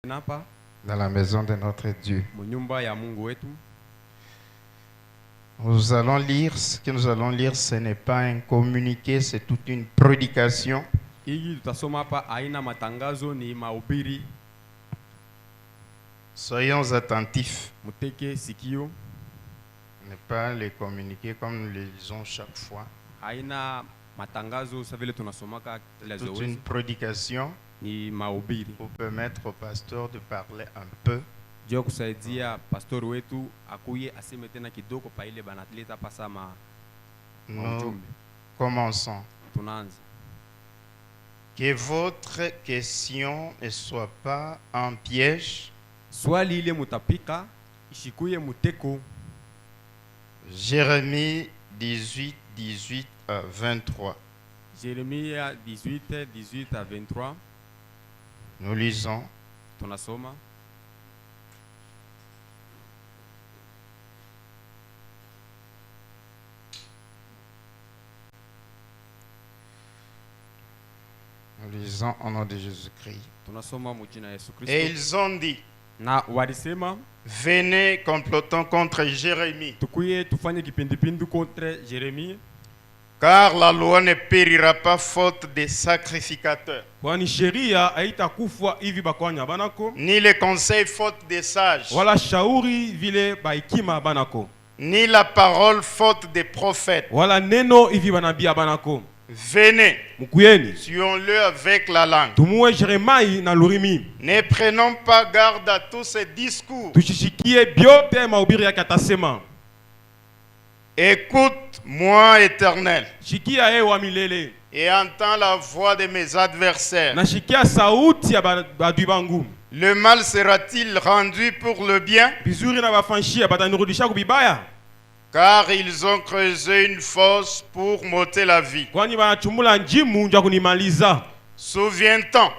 dans la maison de notre Dieu. Nous allons lire, ce que nous allons lire, ce n'est pas un communiqué, c'est toute une prédication. Soyons attentifs. Ne pas les communiquer comme nous les lisons chaque fois. Toute une prédication pour permettre au pasteur de parler un peu. Nous commençons. Que votre question ne soit pas un piège. Jérémie 18, 18 à 23. Jérémie 18, 18 à 23. Nous lisons. Nous lisons au nom de Jésus-Christ. Et ils ont dit, venez complotons contre Jérémie. Car la loi ne périra pas faute des sacrificateurs, ni les conseils faute des sages, ni la parole faute des prophètes. Venez, tuons-le avec la langue. Ne prenons pas garde à tous ces discours. Écoute-moi, Éternel, et entends la voix de mes adversaires. Le mal sera-t-il rendu pour le bien? Car ils ont creusé une fosse pour m'ôter la vie. Souviens-toi,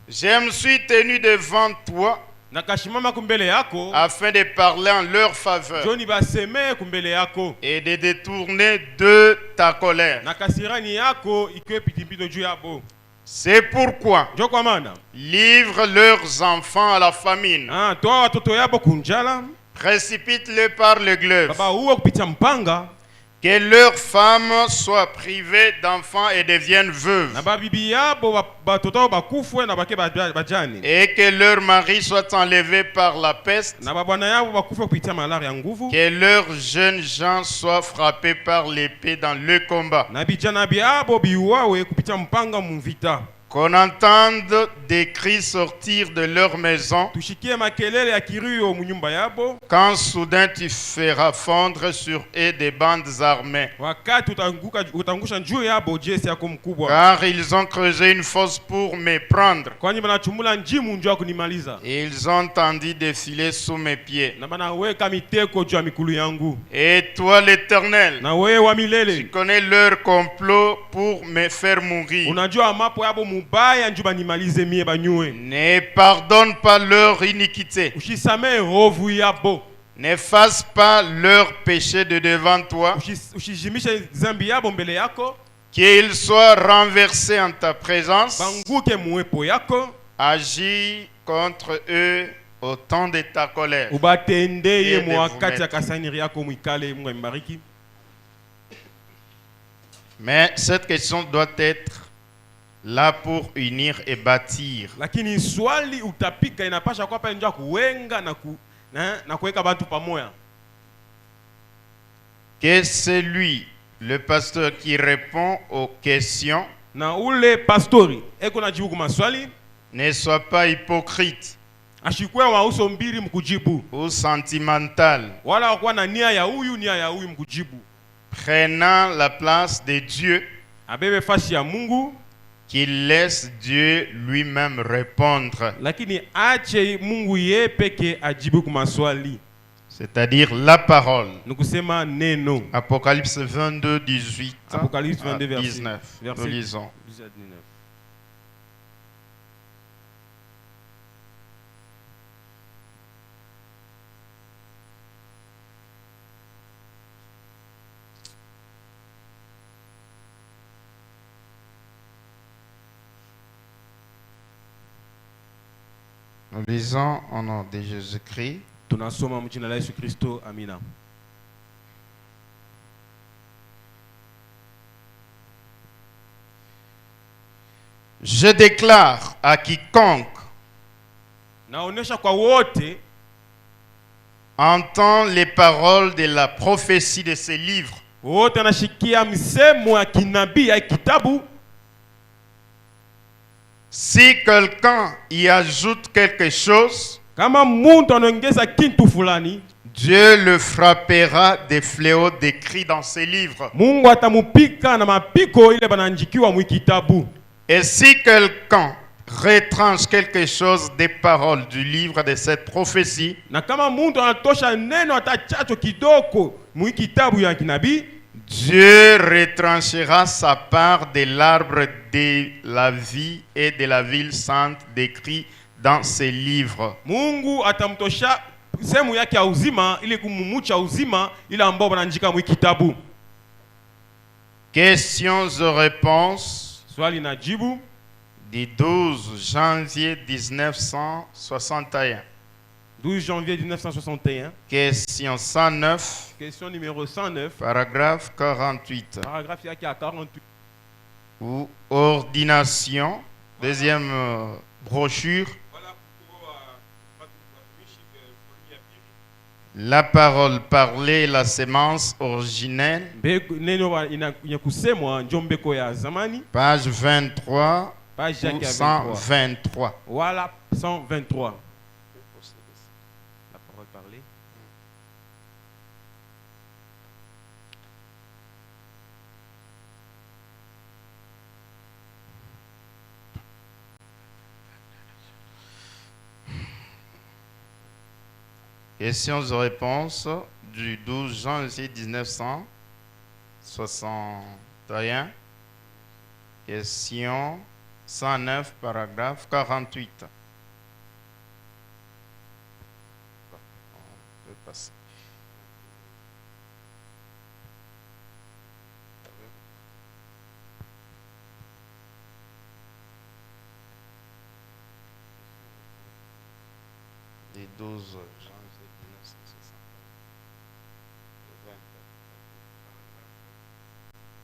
je me suis tenu devant toi afin de parler en leur faveur et de détourner de ta colère. C'est pourquoi livre leurs enfants à la famine, précipite-les par le glaive, que leurs femmes soient privées d'enfants et deviennent veuves, et que leurs maris soient enlevés par la peste, que leurs jeunes gens soient frappés par l'épée dans le combat, qu'on entende des cris sortir de leur maison, quand soudain tu feras fondre sur eux des bandes armées. Car ils ont creusé une fosse pour me prendre, et ils ont entendu défiler sous mes pieds. Et toi, l'Éternel, tu connais leur complot pour me faire mourir. Ne pardonne pas leur iniquité. N'efface pas leur péché de devant toi. Qu'ils soient renversés en ta présence. Agis contre eux au temps de ta colère. Mais cette question doit être là pour unir et bâtir. Que c'est lui, le pasteur, qui répond aux questions, ne soit pas hypocrite ou sentimental, prenant la place de Dieu, qu'il laisse Dieu lui-même répondre. C'est-à-dire la parole. Apocalypse 22, 18 à 19. Nous lisons. Nous lisons au nom de Jésus-Christ. Tunasoma mjina la Yesu Kristo. Amina. Je déclare à quiconque naonesha kwa wote entend les paroles de la prophétie de ce livre. wote anashikia msemo ya kinabii ya kitabu. Si quelqu'un y ajoute quelque chose, kama muntu anaongeza kitu fulani, Dieu le frappera des fléaux décrits dans ces livres. Mungu atamupika na mapiko ile bananjikiwa mu kitabu. Et si quelqu'un retranche quelque chose des paroles du livre de cette prophétie, na kama muntu anatosha neno atachacho kidoko mu kitabu ya kinabii, Dieu retranchera sa part de l'arbre de la vie et de la ville sainte décrit dans ces livres. Mungu atamtosha sehemu yake ya uzima ili kumumucha uzima ile ambao bananjika mu kitabu. Questions et réponses Swali na jibu du 12 janvier 1961. 12 janvier 1961. Question 109. Question numéro 109. Paragraphe 48. Paragraphe yake ya 48. Ou ordination. Deuxième brochure. La parole parlée, la sémence originelle. Page 23. Page ou 123. Voilà, 123. La parole parlée. Questions et réponses du 12 janvier 1961. Question 109, paragraphe 48. On peut passer. Les 12 janvier 1960.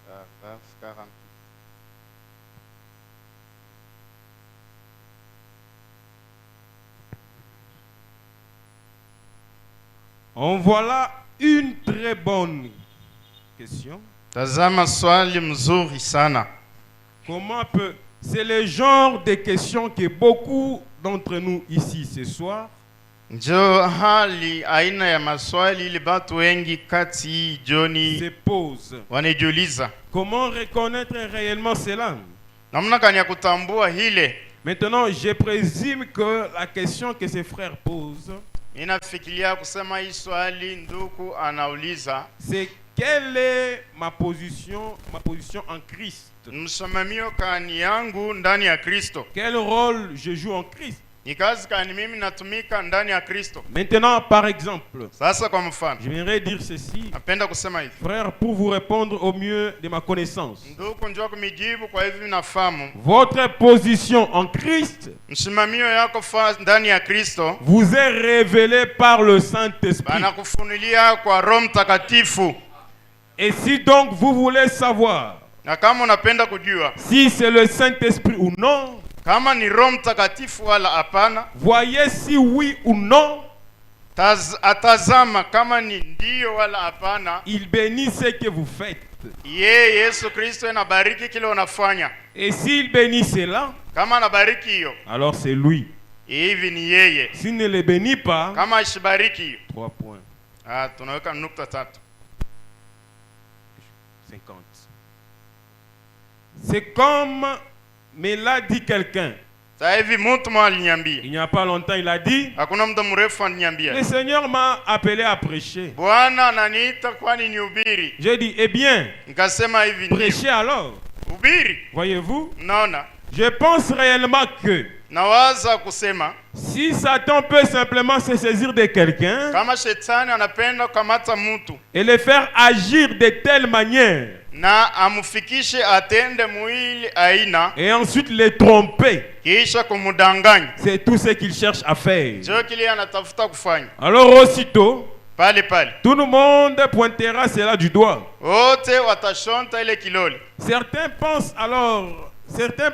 Paragraphe 48. En voilà une très bonne question. Tazama swali mzuri sana. Comment peut... C'est le genre de questions que beaucoup d'entre nous ici ce soir Njo hali aina ya maswali ili batu wengi kati joni se posent. wanajiuliza. Comment reconnaître réellement cela? Namna gani ya kutambua hile? Maintenant, je présume que la question que ces frères posent, Ninafikiria kusema hii swali nduku anauliza, c'est quelle est ma position en Christ? msimamio kani yangu ndani ya Kristo. Quel rôle je joue en Christ? Ni kazi kani mimi natumika ndani ya Kristo. Maintenant, par exemple, Sasa kwa mfano, j'aimerais dire ceci, napenda kusema hivi. frère, pour vous répondre au mieux de ma connaissance. Nduku njoo kumijibu kwa hivi nafahamu. Votre position en Christ Msimamio yako ndani ya Kristo vous est révélée par le Saint-Esprit. banakufunulia kwa Roho Mtakatifu. Et si donc vous voulez savoir Na kama unapenda kujua si c'est le Saint-Esprit ou non, kama ni Roho Mtakatifu wala hapana, voyez si oui ou non, atazama kama ni ndio wala hapana. il bénit ce que vous faites. Ye Yesu Kristo anabariki kile unafanya. Et s'il bénit cela, Kama anabariki hiyo, alors c'est lui. hivi ni yeye. S'il ne le bénit pas, Kama ashibariki hiyo, 3 points. tunaweka nukta 3. 50. C'est comme me l'a dit quelqu'un. Sasa hivi mtu mmoja aliniambia, Il n'y a pas longtemps, il a dit, hakuna muda mrefu aliniambia, le Seigneur m'a appelé à prêcher. Bwana ananiita kwani nihubiri. J'ai dit, eh bien, Nikasema hivi, ndio. prêchez alors. Hubiri. Voyez-vous, Naona je pense réellement que nawaza kusema si Satan peut simplement se saisir de quelqu'un kama shetani anapenda kukamata mtu et le faire agir de telle manière na amufikishe atende mwili aina et ensuite les tromper. kisha kumudanganya. C'est tout ce qu'ils cherchent à faire. Ndio kile anatafuta kufanya. Alors aussitôt, Pale pale tout le monde pointera cela du doigt. wote watashonta ile kilole. Certains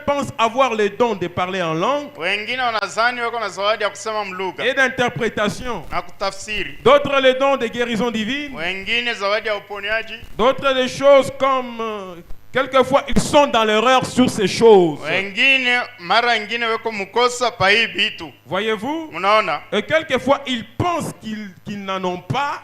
pensent avoir le don de parler en langue Wengine wanazani wako na zawadi ya kusema mlugha et d'interprétation. na kutafsiri. D'autres le don de guérison divine. Wengine zawadi ya uponyaji. D'autres des choses comme quelquefois ils sont dans l'erreur sur ces choses. Wengine mara nyingine weko mkosa pa hii vitu. Voyez-vous? Unaona? Et quelquefois ils pensent qu'ils n'en ont pas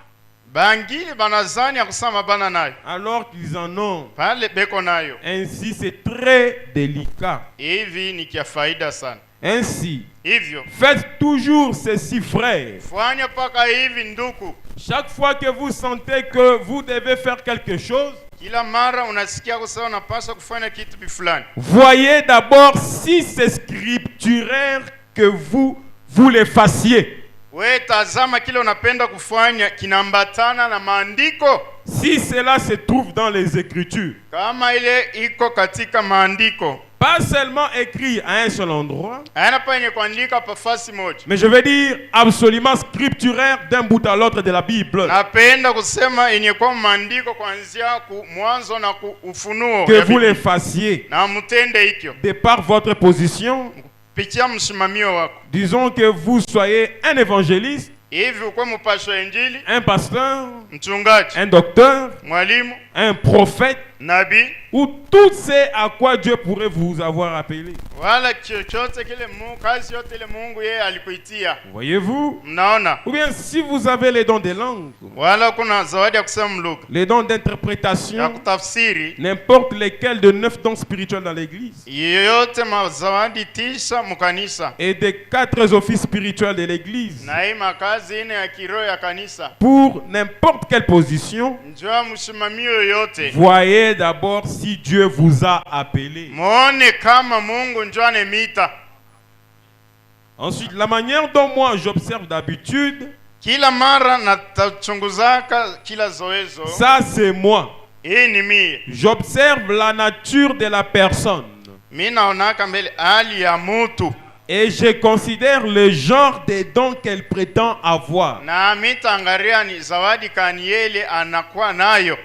Bangine banazani ya kusema bana nayo. alors qu'ils en ont. Pale beko nayo. Ainsi c'est très délicat. Hivi ni kia faida sana. Ainsi, Hivyo faites toujours ceci, frères. fanya paka hivi nduku. Chaque fois que vous sentez que vous devez faire quelque chose, Kila mara unasikia kusema unapaswa kufanya kitu fulani. voyez d'abord si c'est scripturaire que vous le fassiez. We tazama kile unapenda kufanya kinambatana na maandiko. Si cela se trouve dans les Écritures, Kama ile iko katika maandiko. pas seulement écrit à un seul endroit, Haina pa yenye kuandika pa fasi moja. mais je veux dire absolument scripturaire d'un bout à l'autre de la Bible. Napenda kusema yenye kwa maandiko kuanzia ku mwanzo na ku ufunuo. Que ya vous Biblia. le fassiez Na mutende hikyo. de par votre position. Pitia msimamio wako. Disons que vous soyez un évangéliste, Hivi ukwe mpasho injili, un pasteur, mchungaji, un docteur, mwalimu, un prophète, nabii, ou tout ce à quoi Dieu pourrait vous avoir appelé. wala chochote kile Mungu, kazi yote ile Mungu yeye alikuitia. Voyez-vous? Mnaona? Ou bien si vous avez les dons des langues, Wala kuna zawadi ya kusema mlugha, les dons ya d'interprétation, kutafsiri, n'importe lesquels de 9 dons spirituels dans l'église, yoyote mazawadi tisa mukanisa. et des 4 offices spirituels de l'église, Na hii makazi ine ya kiroho ya kanisa. pour n'importe quelle position, Njoo msimamio yoyote. voyez d'abord si Dieu vous a appelé. Muone kama Mungu njoo anemita. Ensuite, la manière dont moi j'observe d'habitude, Kila mara natachunguzaka kila zoezo. ça c'est moi. Hii ni mie. J'observe la nature de la personne Mimi naonaka mbele hali ya mutu. et je considère le genre de dons qu'elle prétend avoir. Na mitangaria ni zawadi kaniele anakuwa nayo.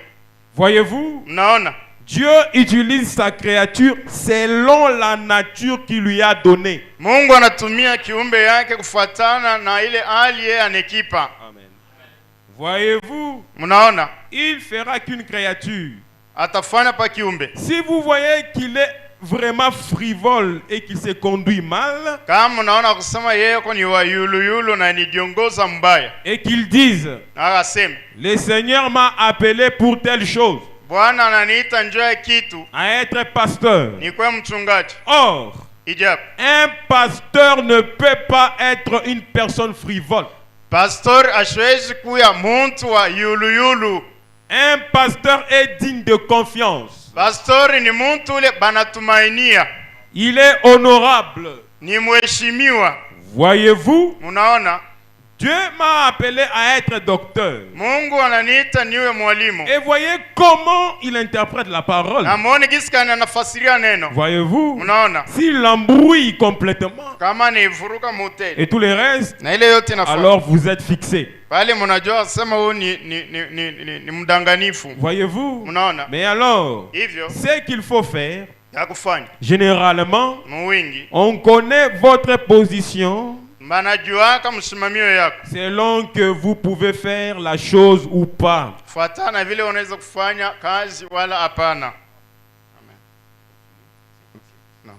Voyez-vous, Mnaona? Dieu utilise sa créature selon la nature qu'il lui a donnée. Mungu anatumia kiumbe yake kufuatana na ile hali yeye anekipa. Amen. Voyez-vous, Mnaona? il fera qu'une créature. Atafanya pa kiumbe. Si vous voyez qu'il est vraiment frivole et qu'il se conduit mal, Kama mnaona kusema yeye ko ni wa yulu na ni diongoza mbaya. et qu'il dise, Akasema, le Seigneur m'a appelé pour telle chose, Bwana ananiita njoo ya kitu, à être pasteur. ni kwa mchungaji. Or, Ijabu. un pasteur ne peut pas être une personne frivole. Pastor ashwezi kuya muntu wa yulu. Un pasteur est digne de confiance. Pastor ni muntu ule banatumainia. Il est honorable. Ni mheshimiwa. Voyez-vous, Munaona? Dieu m'a appelé à être docteur. Mungu ananiita niwe mwalimu. Et voyez comment il interprète la parole. Na muone gisi kani anafasiria neno. Voyez-vous, Munaona? s'il l'embrouille complètement Kama ni vuruka moteli. et tout le reste, Na ile yote inafanya. alors vous êtes fixé. Pale mnajua sema huyu ni mdanganifu. Voyez-vous, Munaona? mais alors, Hivyo ce qu'il faut faire, ya kufanya. généralement, Muwingi. on connaît votre position Manajuaka msimamio yako. selon que vous pouvez faire la chose ou pas. Fuatana vile unaweza kufanya kazi wala hapana. Amen. Non.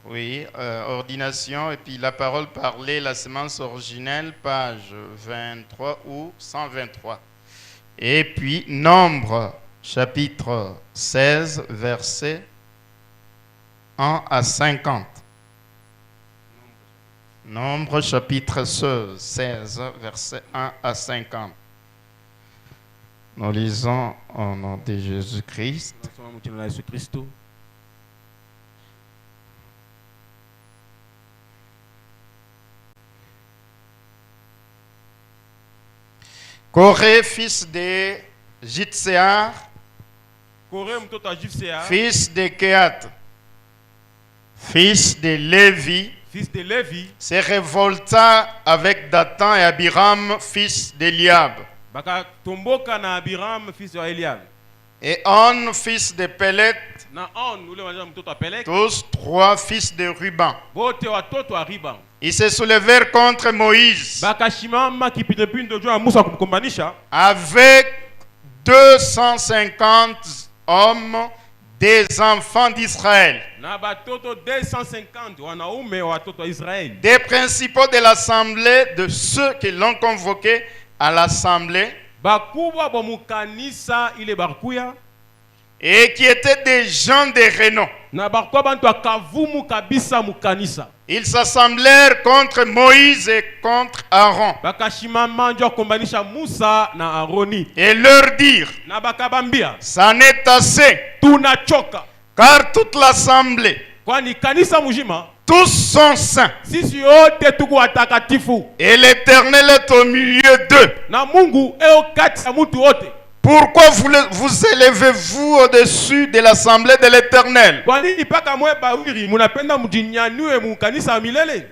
Oui, ordination et puis la parole parlée, la sémence originelle, page 23 ou 123. Et puis Nombre, chapitre 16, versets 1 à 50. Nombre, chapitre 16, versets 1 à 50. Nous lisons au nom de Jésus-Christ. Corée, fils de Jitséar, Coré mtoto wa Jifsea, fils de Kehat, fils de Lévi, fils de Lévi, se révolta avec Dathan et Abiram, fils d'Eliab, baka tomboka na Abiram fils wa Eliab, et On, fils de Pelet, na On ule wanja mtoto wa Pelek, tous trois fils de Ruben. bote watoto wa Riba. Ils se soulevèrent contre Moïse Baka shimama kipindepinde juu ya Musa kumkombanisha avec 250 hommes des enfants d'Israël, na batoto 250 wanaume watoto wa Israeli, des principaux de l'assemblée, de ceux qui l'ont convoqué à l'assemblée, bakubwa bo mukanisa ile bakuya et qui étaient des gens de renom. na bakuwa bantu akavumu kabisa mukanisa. Ils s'assemblèrent contre Moïse et contre Aaron Bakashimama ndio kombanisha Musa na Aroni et leur dirent: na bakabambia ça n'est assez, tunachoka, car toute l'assemblée, kwani kanisa mujima tous sont saints, sisi yote tuko watakatifu et l'Éternel est au milieu d'eux. na Mungu eo kati ya mtu wote. Pourquoi vous élevez-vous au-dessus de l'assemblée de l'Éternel? Kwa nini paka mwe bawiri munapenda mjinyanyue mu kanisa ya milele?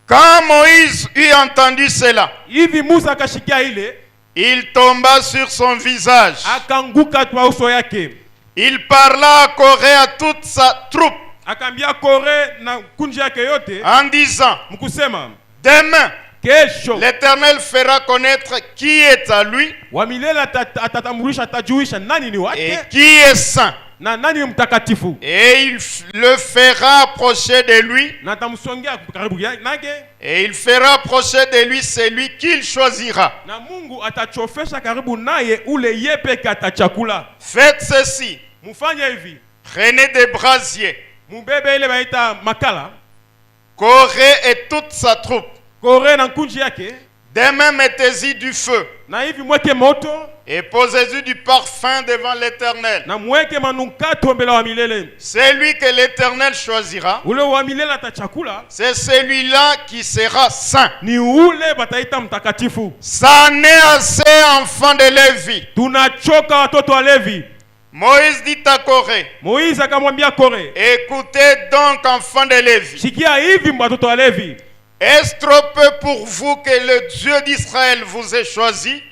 Quand Moïse eut entendu cela, Hivi Musa akashikia ile, il tomba sur son visage. akanguka kwa uso yake, Il parla à Corée, à toute sa troupe, akambia Kore na kunji yake yote en disant: mkusema, demain, kesho l'Éternel fera connaître qui est à lui wa milele atatambulisha, atajuisha nani ni et wake qui est saint. na nani ni mtakatifu, Et il le fera approcher de lui, na atamsongea karibu nake, et il fera approcher de lui celui qu'il choisira. na Mungu atachofesha karibu naye ule yepeke atachakula. Faites ceci: Mufanye hivi, prenez des brasiers, mubebe ile baita makala, Corée et toute sa troupe. Kore na kunji yake, Demain, mettez-y du feu na hivi mweke moto et posez-y du parfum devant l'Éternel. na mweke manukato mbele wa milele. Celui que l'Éternel choisira, Ule wa milele atachakula, c'est celui-là qui sera saint. ni ule bataita mtakatifu. Ça n'est assez, enfants de Lévi. Tunachoka watoto wa Levi. Moïse dit à Corée: Moïse akamwambia Kore, écoutez donc, enfants de Lévi. shikia hivi watoto wa Levi, Est-ce trop peu pour vous que le Dieu d'Israël vous ait choisi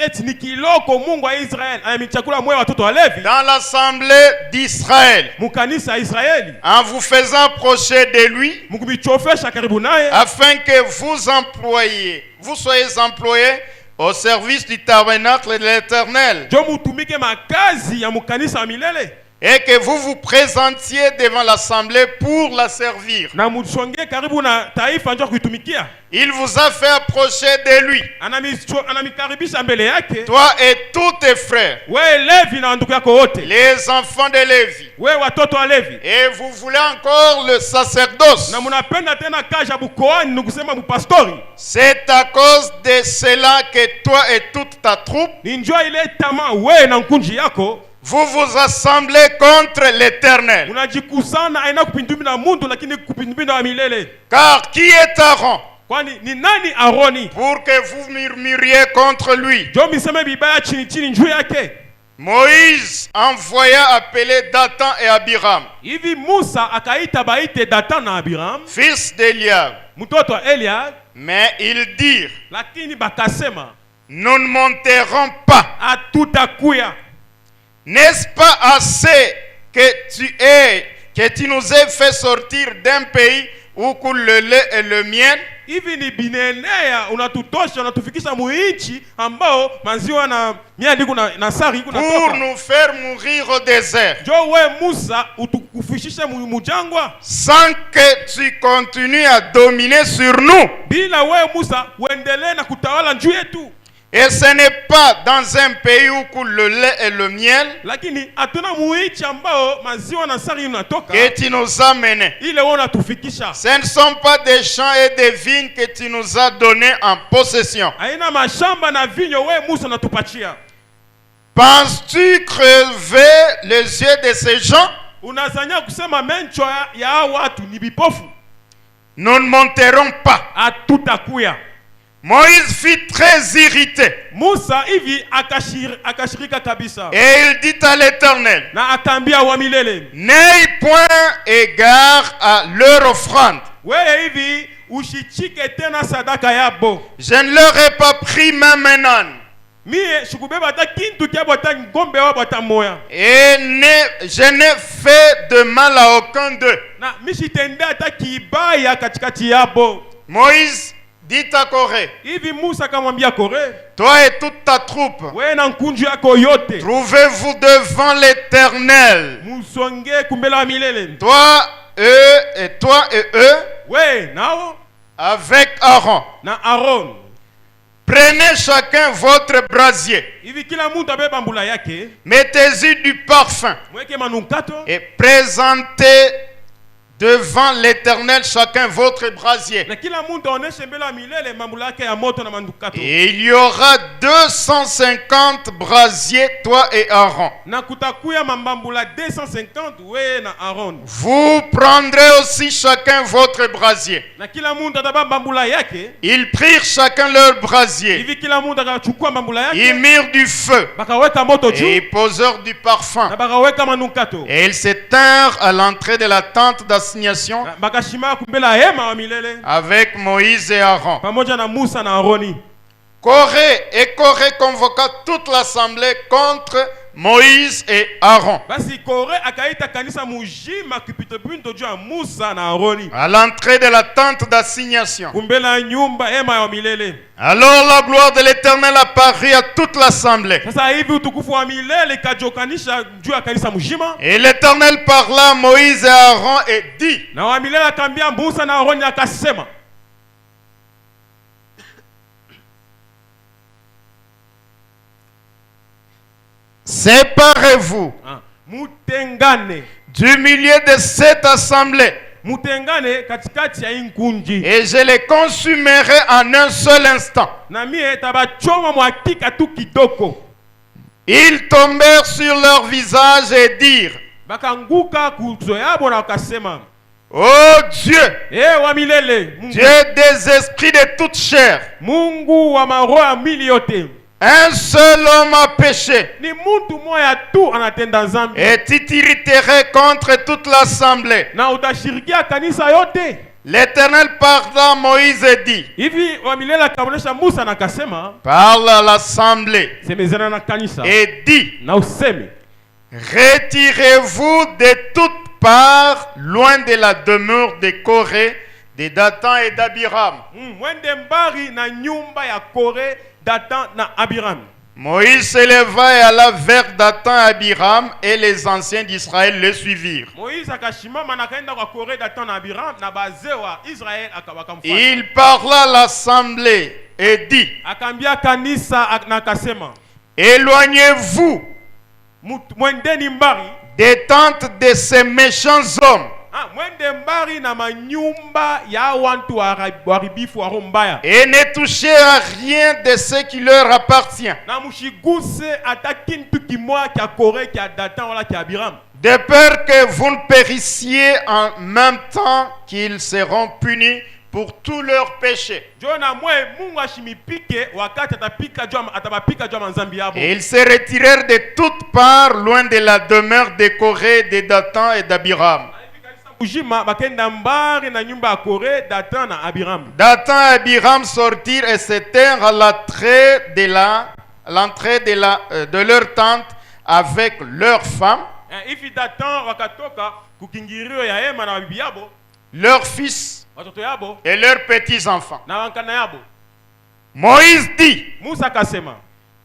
eti ni kiloko Mungu wa Israeli amechakula mwe watoto wa Levi dans l'assemblée d'Israël mukanisa ya Israeli, en vous faisant approcher de lui, mkubichofesha karibu naye, afin que vous soyez employés au service du tabernacle de l'Éternel, jo mutumike makazi ya mukanisa ya milele, et que vous vous présentiez devant l'assemblée pour la servir. na musonge karibu na taifa njo kuitumikia. Il vous a fait approcher de lui, Anamikaribisha mbele yake, toi et tous tes frères, we Levi na ndugu yako wote, les enfants de Lévi, we watoto wa Levi, et vous voulez encore le sacerdoce. na munapenda tena kaja bukoani, nikusema bupastori. C'est à cause de cela que toi et toute ta troupe, Ni njoo ile tama we na nkunji yako vous vous assemblez contre l'Éternel. unajikusana aina kupindumi na mundu, lakini kupindumi na milele. Car qui est Aaron Kwani ni nani Aroni pour que vous murmuriez contre lui? jo miseme bibaya chini chini njuu yake? Moïse envoya appeler Dathan et Abiram, Hivi Musa akaita baite Dathan na Abiram fils d'Eliab. mtoto wa Eliab, Mais ils dirent: lakini bakasema nous ne monterons pas. hatutakuya. N'est-ce pas assez que tu nous aies fait sortir d'un pays où coule le lait et le miel? Hivi ni binenea unatutosha, unatufikisha muinchi ambao maziwa na miadi na sari kuna Pour toka, nous faire mourir au désert, jo we Musa utukufishishe mujangwa, sans que tu continues à dominer sur nous. bila we Musa uendelee na kutawala njuu yetu. Et ce n'est pas dans un pays où coule le lait et le miel Lakini hatuna muinchi ambao maziwa na sari inatoka, que tu nous as menés. ile wewe unatufikisha. Ce ne sont pas des champs et des vignes que tu nous as donnés en possession. Haina mashamba na vinyo we Musa unatupatia. Penses-tu crever les yeux de ces gens? Unazania kusema mencho ya watu ni bipofu? Nous ne monterons pas. Hatutakuya. Moïse fut très irrité. Musa hivi akashirika kabisa. Et il dit à l'Éternel, Na akambia wa milele. n'aie point égard à leur offrande. Wewe hivi ushichike tena sadaka yabo. Je ne leur ai pas pris même un âne. Mie shikubeba ta kintu kia bota ngombe wa bota moya. Et je n'ai fait de mal à aucun d'eux. Na mishitenda ta kibaya katikati yabo. Moïse dit à Corée, Hivi Musa kamwambia Kore, toi et toute ta troupe, wewe na nkunju yako yote. trouvez-vous devant l'Éternel. Musonge kumbela wa milele. Toi et eux, We nao avec Aaron. na Aaron. Prenez chacun votre brasier. Hivi kila mtu abeba mbula yake. Mettez-y du parfum. Mweke manukato. Et présentez devant l'Éternel chacun votre brasier. Na kila mtu aoneshe mbele ya milele mambula yake ya moto na manukato. Et il y aura 250 brasiers, toi et Aaron. Na kutakuya mambambula 250 we na Aaron. Vous prendrez aussi chacun votre brasier. Na kila mtu atabeba mambula yake. Ils prirent chacun leur brasier. Hivi kila mtu akachukua mambula Ils yake. mirent du feu. Bakaweka moto juu. Et ils posèrent du parfum. Na bakaweka manukato. Et ils s'étinrent à l'entrée de la tente d'assignation Bakashima kumbela hema wa milele. avec Moïse et Aaron. Pamoja na Musa na Aroni. Corée convoqua toute l'assemblée contre Moïse et Aaron. Basi Kore akaita kanisa mujima kipitopinto juu ya Musa na Aroni. À l'entrée de la tente d'assignation. Kumbela nyumba hema ya milele. Alors la gloire de l'Éternel apparut à toute l'assemblée. Sasa hivi utukufu wa milele kajokanisha juu ya kanisa mujima. Et l'Éternel parla à Moïse et Aaron et dit, Na wa milele akambia Musa na Aroni akasema, séparez-vous mutengane. du milieu de cette assemblée Mutengane katikati ya inkunji. et je les consumerai en un seul instant. Na mie tabachoma mwakika tu kidoko. Ils tombèrent sur leur visage et dirent, Bakanguka kuzo yabo na wakasema, ô Dieu, wa milele, Mungu, Dieu des esprits de toute chair, Mungu wa maroho mili yote. un seul homme a péché, Ni muntu moya tu anatenda zambi. et tu t'irriterais contre toute l'assemblée. Na utashirikia kanisa yote. L'Éternel parla à Moïse et dit, Hivi wa milele akaonesha Musa na kasema, parle à l'assemblée semezana na kanisa. et dit, Na useme, retirez-vous de toutes parts loin de la demeure de Corée, de Dathan et d'Abiram. mwende mbari na nyumba ya Kore, Datan na Abiram. Moïse s'éleva et alla vers Dathan et Abiram, et les anciens d'Israël le suivirent. Moïse akashimama na kaenda kwa Kore, Datan na Abiram, na bazee wa Israel akawakamfuata. Il parla à l'assemblée et dit, Akambia kanisa na akasema, éloignez-vous mwendeni mbari. des tentes de ces méchants hommes Mwende mbari na manyumba ya wantu waribifu wa mbaya. et ne touchez à rien de ce qui leur appartient, Na mushiguse ata kintu kimoya kya Kore, kya Datan wala kya Abiram. de peur que vous ne périssiez en même temps qu'ils seront punis pour tous leurs péchés. Jona mwe Mungu ashimipike wakati atabapika jua manzambi yabo. Et ils se retirèrent de toutes parts loin de la demeure de Corée, de Dathan et d'Abiram. Ujima bakenda mbari na nyumba ya Kore, Datan na Abiram. Dathan et Abiram sortirent et s'étinrent à l'entrée de leur tente avec leurs femmes, Ifi Datan wakatoka kukingirio ya hema na bibi yabo, leurs fils watoto yabo et leurs petits-enfants. na wankana yabo. Moïse dit, Musa kasema,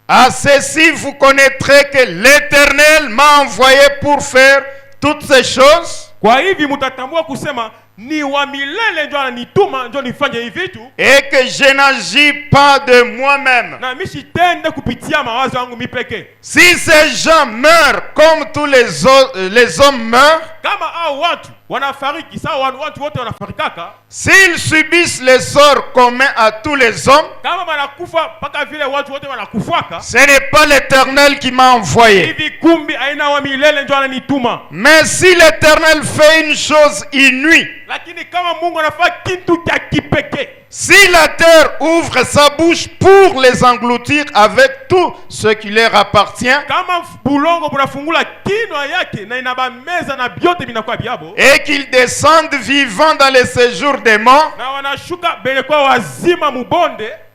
à ceci vous connaîtrez que l'Éternel m'a envoyé pour faire toutes ces choses, kwa hivi mutatambua kusema ni wa milele ndio ananituma ndio nifanye hivi vitu, et que je n'agis pas de moi-même. na mishitende kupitia mawazo yangu mipeke. Si ces gens meurent comme tous les hommes meurent, Kama hao watu wanafariki sawa watu wote wanafarikaka, s'ils subissent les sorts communs à tous les hommes, kama wanakufa mpaka vile watu wote wanakufaka, ce n'est pas l'Éternel qui m'a envoyé. hivi kumbi aina wa milele ndio ananituma. Mais si l'Éternel fait une chose inouïe, Lakini kama Mungu anafanya kitu cha kipekee, Si la terre ouvre sa bouche pour les engloutir avec tout ce qui leur appartient, et qu'ils descendent vivants dans les séjours des morts,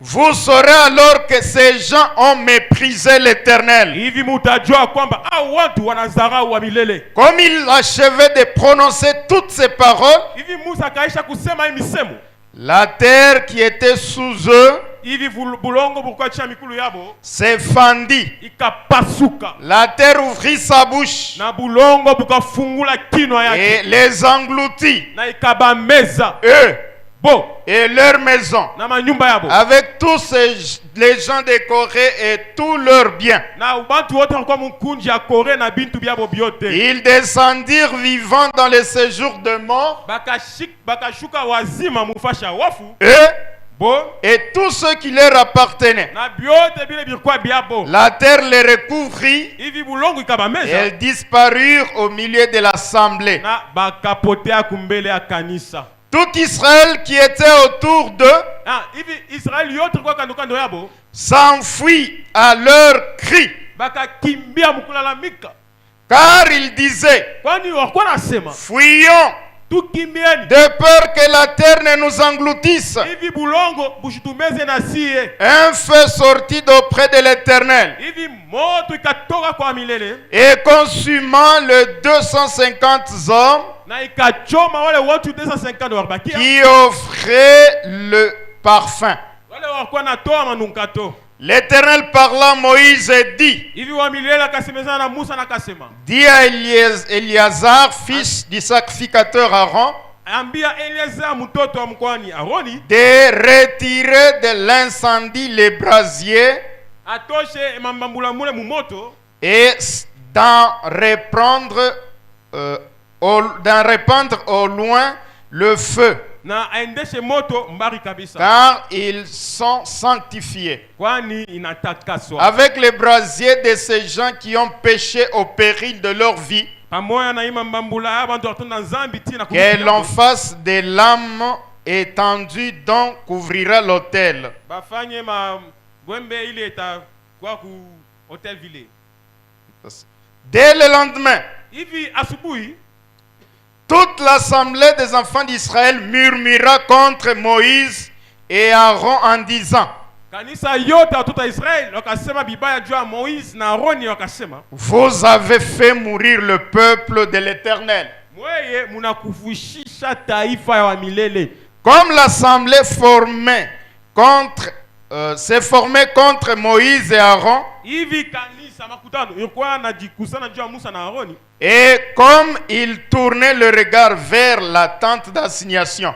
vous saurez alors que ces gens ont méprisé l'Éternel. Comme il achevait de prononcer toutes ces paroles, la terre qui était sous eux s'est fendue. La terre ouvrit sa bouche et les engloutit, eux et leur maison, avec tous les gens de Corée et tous leurs biens. Ils descendirent vivants dans les séjours de mort, eux et tous ceux qui leur appartenaient. La terre les recouvrit et elles disparurent au milieu de l'assemblée. Tout Israël qui était autour d'eux s'enfuit à leur cri, car ils disaient: fuyons de peur que la terre ne nous engloutisse. Un feu sortit d'auprès de l'Éternel et consumant les 250 hommes qui offraient le parfum. L'Éternel parla à Moïse et dit: dis à Éliazar, fils du sacrificateur Aaron, de retirer de l'incendie les brasiers et d'en répandre au loin le feu, car ils sont sanctifiés. Avec les brasiers de ces gens qui ont péché au péril de leur vie, que l'on fasse des lames étendues dont couvrira l'autel. Dès le lendemain, toute l'assemblée des enfants d'Israël murmura contre Moïse et Aaron en disant: vous avez fait mourir le peuple de l'Éternel. Comme l'assemblée s'est formée contre Moïse et Aaron, et comme ils tournaient le regard vers la tente d'assignation,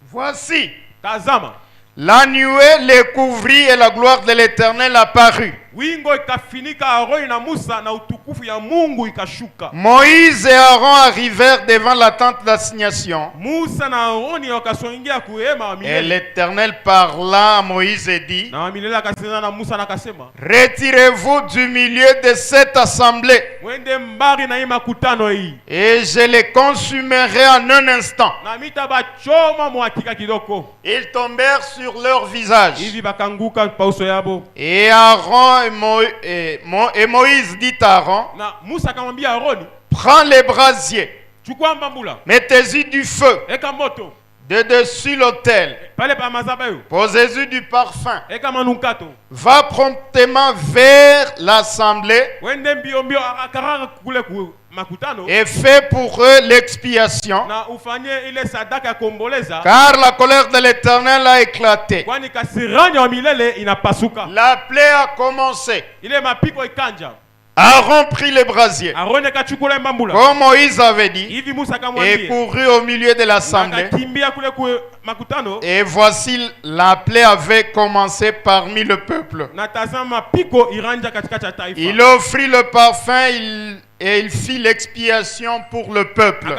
voici, la nuée les couvrit et la gloire de l'Éternel apparut. Moïse et Aaron arrivèrent devant la tente d'assignation. Et l'Éternel parla à Moïse et dit: retirez-vous du milieu de cette assemblée, et je les consumerai en un instant. Ils tombèrent sur leur visage. Et Aaron et Moïse dit à Aaron: prends les brasiers, mettez-y du feu de dessus l'autel, posez-y du parfum, va promptement vers l'assemblée et fais pour eux l'expiation, car la colère de l'Éternel a éclaté. La plaie a commencé. Aaron prit les brasiers, comme Moïse avait dit, et courut au milieu de l'assemblée. Et voici, la plaie avait commencé parmi le peuple. Il offrit le parfum et il fit l'expiation pour le peuple.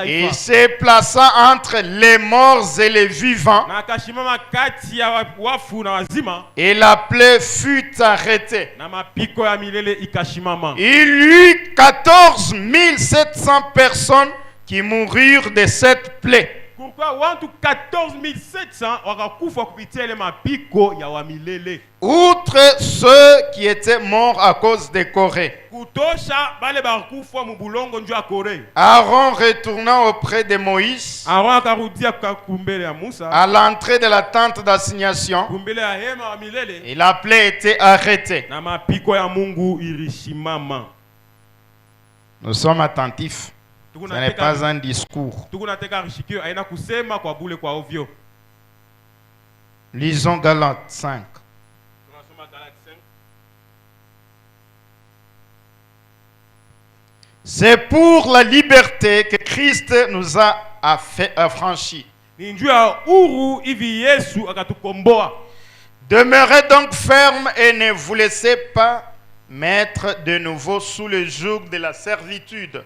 Il se plaça entre les morts et les vivants, et la plaie fut arrêtée. Il y eut 14 700 personnes qui moururent de cette plaie. Pourquoi wantu 14 700 wakakufa kupitia ile mapiko ya wamilele. Outre ceux qui étaient morts à cause des Corée. Kutosha bale bakufa mu bulongo njo ya Corée. Aaron retournant auprès de Moïse Aaron akarudia kumbele ya Musa. à l'entrée de la tente d'assignation, Kumbele ya hema wa milele. et la plaie était arrêtée. Na mapiko ya Mungu irishimama. Nous sommes attentifs. Ce n'est pas un discours. Lisons Galates 5. C'est pour la liberté que Christ nous a affranchis. Demeurez donc fermes et ne vous laissez pas mettre de nouveau sous le joug de la servitude.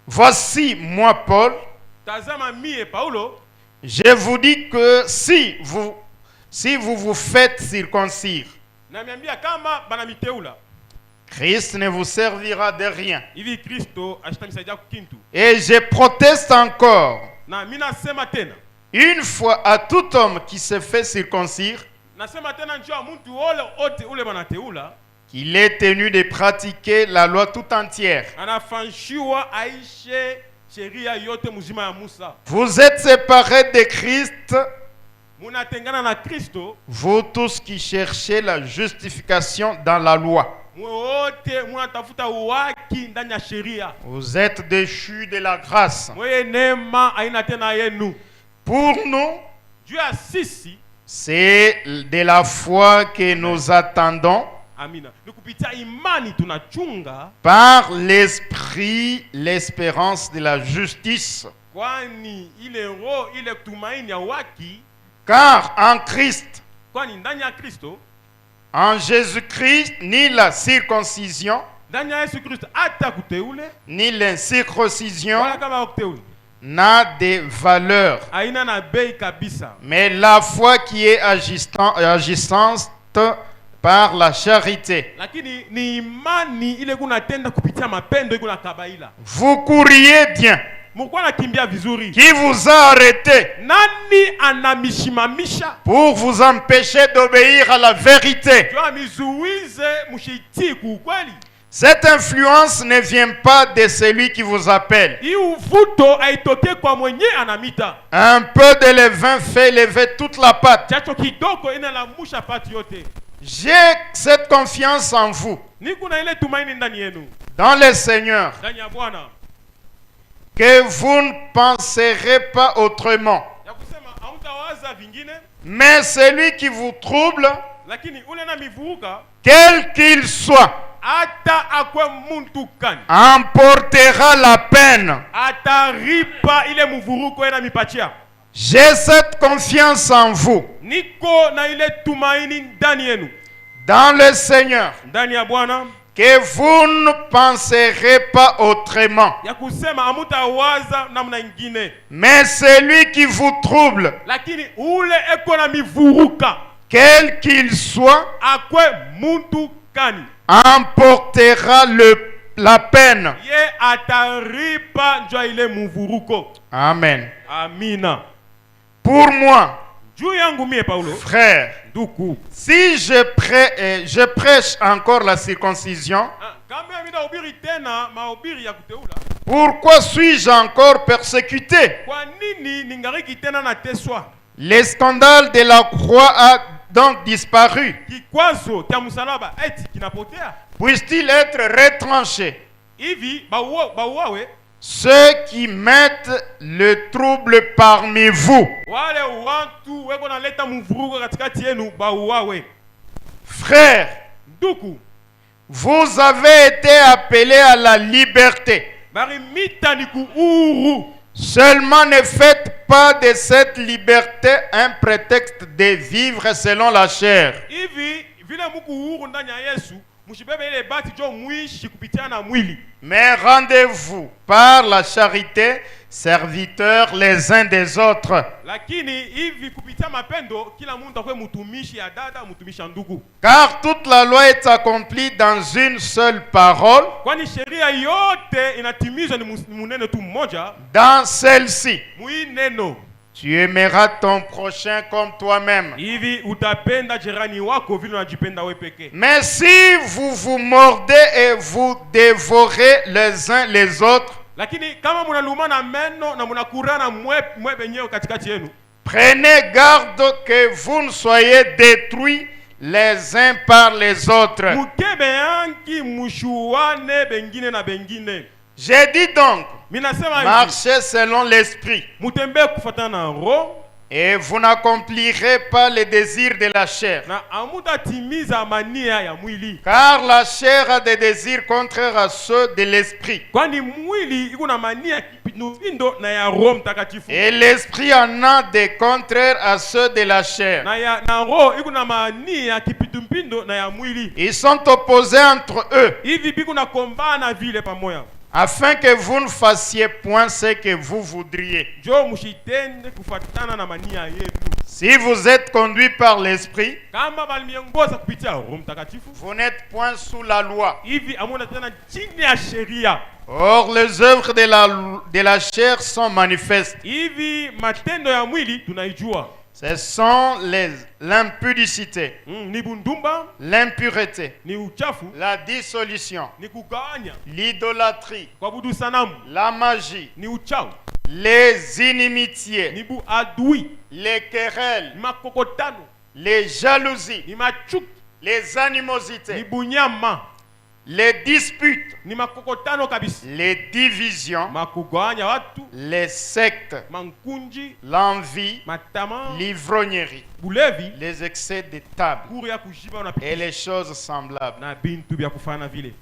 Voici moi Paul. Je vous dis que si vous vous faites circoncire, Christ ne vous servira de rien. Et je proteste encore, une fois à tout homme qui se fait circoncire, qu'il est tenu de pratiquer la loi tout entière. Vous êtes séparés de Christ, vous tous qui cherchez la justification dans la loi. Vous êtes déchus de la grâce. Pour nous, c'est de la foi que nous attendons par l'esprit, l'espérance de la justice. Car en Christ, en Jésus-Christ, ni la circoncision, ni l'incirconcision n'a de valeur, mais la foi qui est agissante par la charité. Vous courriez bien. Qui vous a arrêté pour vous empêcher d'obéir à la vérité? Cette influence ne vient pas de celui qui vous appelle. Un peu de levain fait lever toute la pâte. J'ai cette confiance en vous, dans le Seigneur, que vous ne penserez pas autrement. Mais celui qui vous trouble, quel qu'il soit, emportera la peine. J'ai cette confiance en vous, dans le Seigneur, que vous ne penserez pas autrement. Mais celui qui vous trouble, quel qu'il soit, emportera la peine. Amen. Pour moi, frère, si je prêche encore la circoncision, pourquoi suis-je encore persécuté? Le scandale de la croix a donc disparu. Puisse-t-il être retranché? Ceux qui mettent le trouble parmi vous. Frères, vous avez été appelés à la liberté. Seulement ne faites pas de cette liberté un prétexte de vivre selon la chair. Mshibebe ile bati jo mwishi kupitia na mwili. Mais rendez-vous par la charité, serviteurs les uns des autres. Lakini hivi kupitia mapendo kila mtu akwe mtumishi ya dada, mtumishi ya ndugu. Car toute la loi est accomplie dans une seule parole. Kwani sheria yote inatimizwa ni muneno tu mmoja. Dans celle-ci, Muineno. tu aimeras ton prochain comme toi-même. Hivi utapenda jirani wako vile unajipenda wewe pekee. Mais si vous vous mordez et vous dévorez les uns les autres, Lakini kama mnalumana meno na mnakurana mwebe nyeo katikati yenu, prenez garde que vous ne soyez détruits les uns par les autres. mukebe yanki mushuane bengine na bengine. J'ai dit donc, Minasema hivi, marchez selon l'esprit, mutembe kufuatana na roho et vous n'accomplirez pas les désirs de la chair. na amuta timiza mania ya mwili. Car la chair a des désirs contraires à ceux de l'esprit, Kwani mwili iko na mania kipindupindo na ya roho mtakatifu. et l'esprit en a des contraires à ceux de la chair. Na roho iko na mania kipindupindo na ya mwili. Ils sont opposés entre eux, Hivi biko na kombana vile pamoja. afin que vous ne fassiez point ce que vous voudriez. Jo mushitende kufuatana na mania yetu. Si vous êtes conduit par l'esprit, Kama balimiongoza kupitia roho mtakatifu, vous n'êtes point sous la loi. hivi amona tena chini ya sheria. Or, les œuvres de la chair sont manifestes. Hivi matendo ya mwili tunaijua. Ce sont l'impudicité, Ni bundumba, l'impureté, ni uchafu, la dissolution, ni kugawanya, l'idolâtrie, kuabudu sanamu, la magie, ni uchawi, les inimitiés, ni buadui, les querelles, ni makokotano, les jalousies, ni machuki, les ni animosités, bunyama, les disputes, ni makokotano kabisa, les divisions, makugawanya watu, les sectes, mankunji, l'envie, matama, l'ivrognerie, bulevi, les excès de table kuru ya kujiba na et les choses semblables. na bintu bya kufana vile.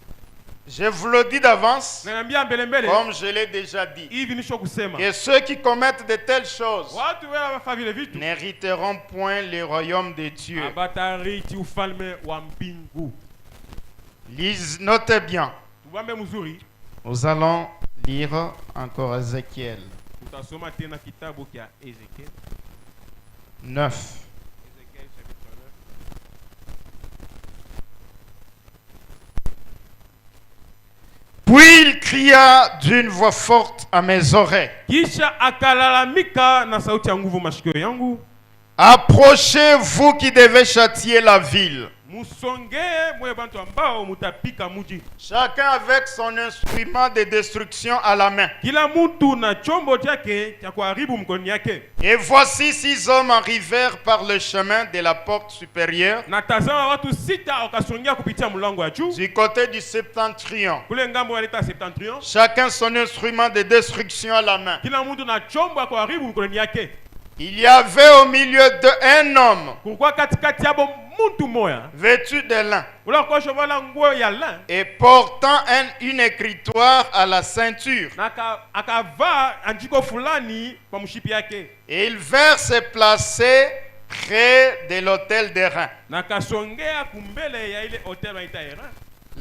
Je vous le dis d'avance, Naambia mbele mbele, comme je l'ai déjà dit, hivi nisho kusema. que ceux qui commettent de telles choses Watu wale wafa vile vitu n'hériteront point le royaume de Dieu. abatariti ufalme wa mbingu. Notez bien, Tubambe mzuri, nous allons lire encore Ézéchiel tutasoma tena kitabu kia Ezekiel. 9. Ezekiel chapitre 9. Puis il cria d'une voix forte à mes oreilles: Kisha akalalamika na sauti ya nguvu mashikio yangu, approchez, vous qui devez châtier la ville, musongee mwe bantu ambao mutapika muji, chacun avec son instrument de destruction à la main. kila mtu na chombo chake cha kuharibu mkono yake. Et voici 6 hommes arrivèrent par le chemin de la porte supérieure Na tazama watu sita wakasongea kupitia mlango wa juu du côté du septentrion, kule ngambo waleta septentrion, chacun son instrument de destruction à la main. kila mtu na chombo ya kuharibu mkono yake. Il y avait au milieu d'eux un homme Kulikuwa katikati yabo mtu moya vêtu de lin ula kwa shovala nguo ya lin et portant une écritoire à la ceinture. na akavaa andiko fulani kwa mshipi yake, Et ils vinrent se placer près de l'autel d'airain. na kasongea kumbele ya ile hotel waita era.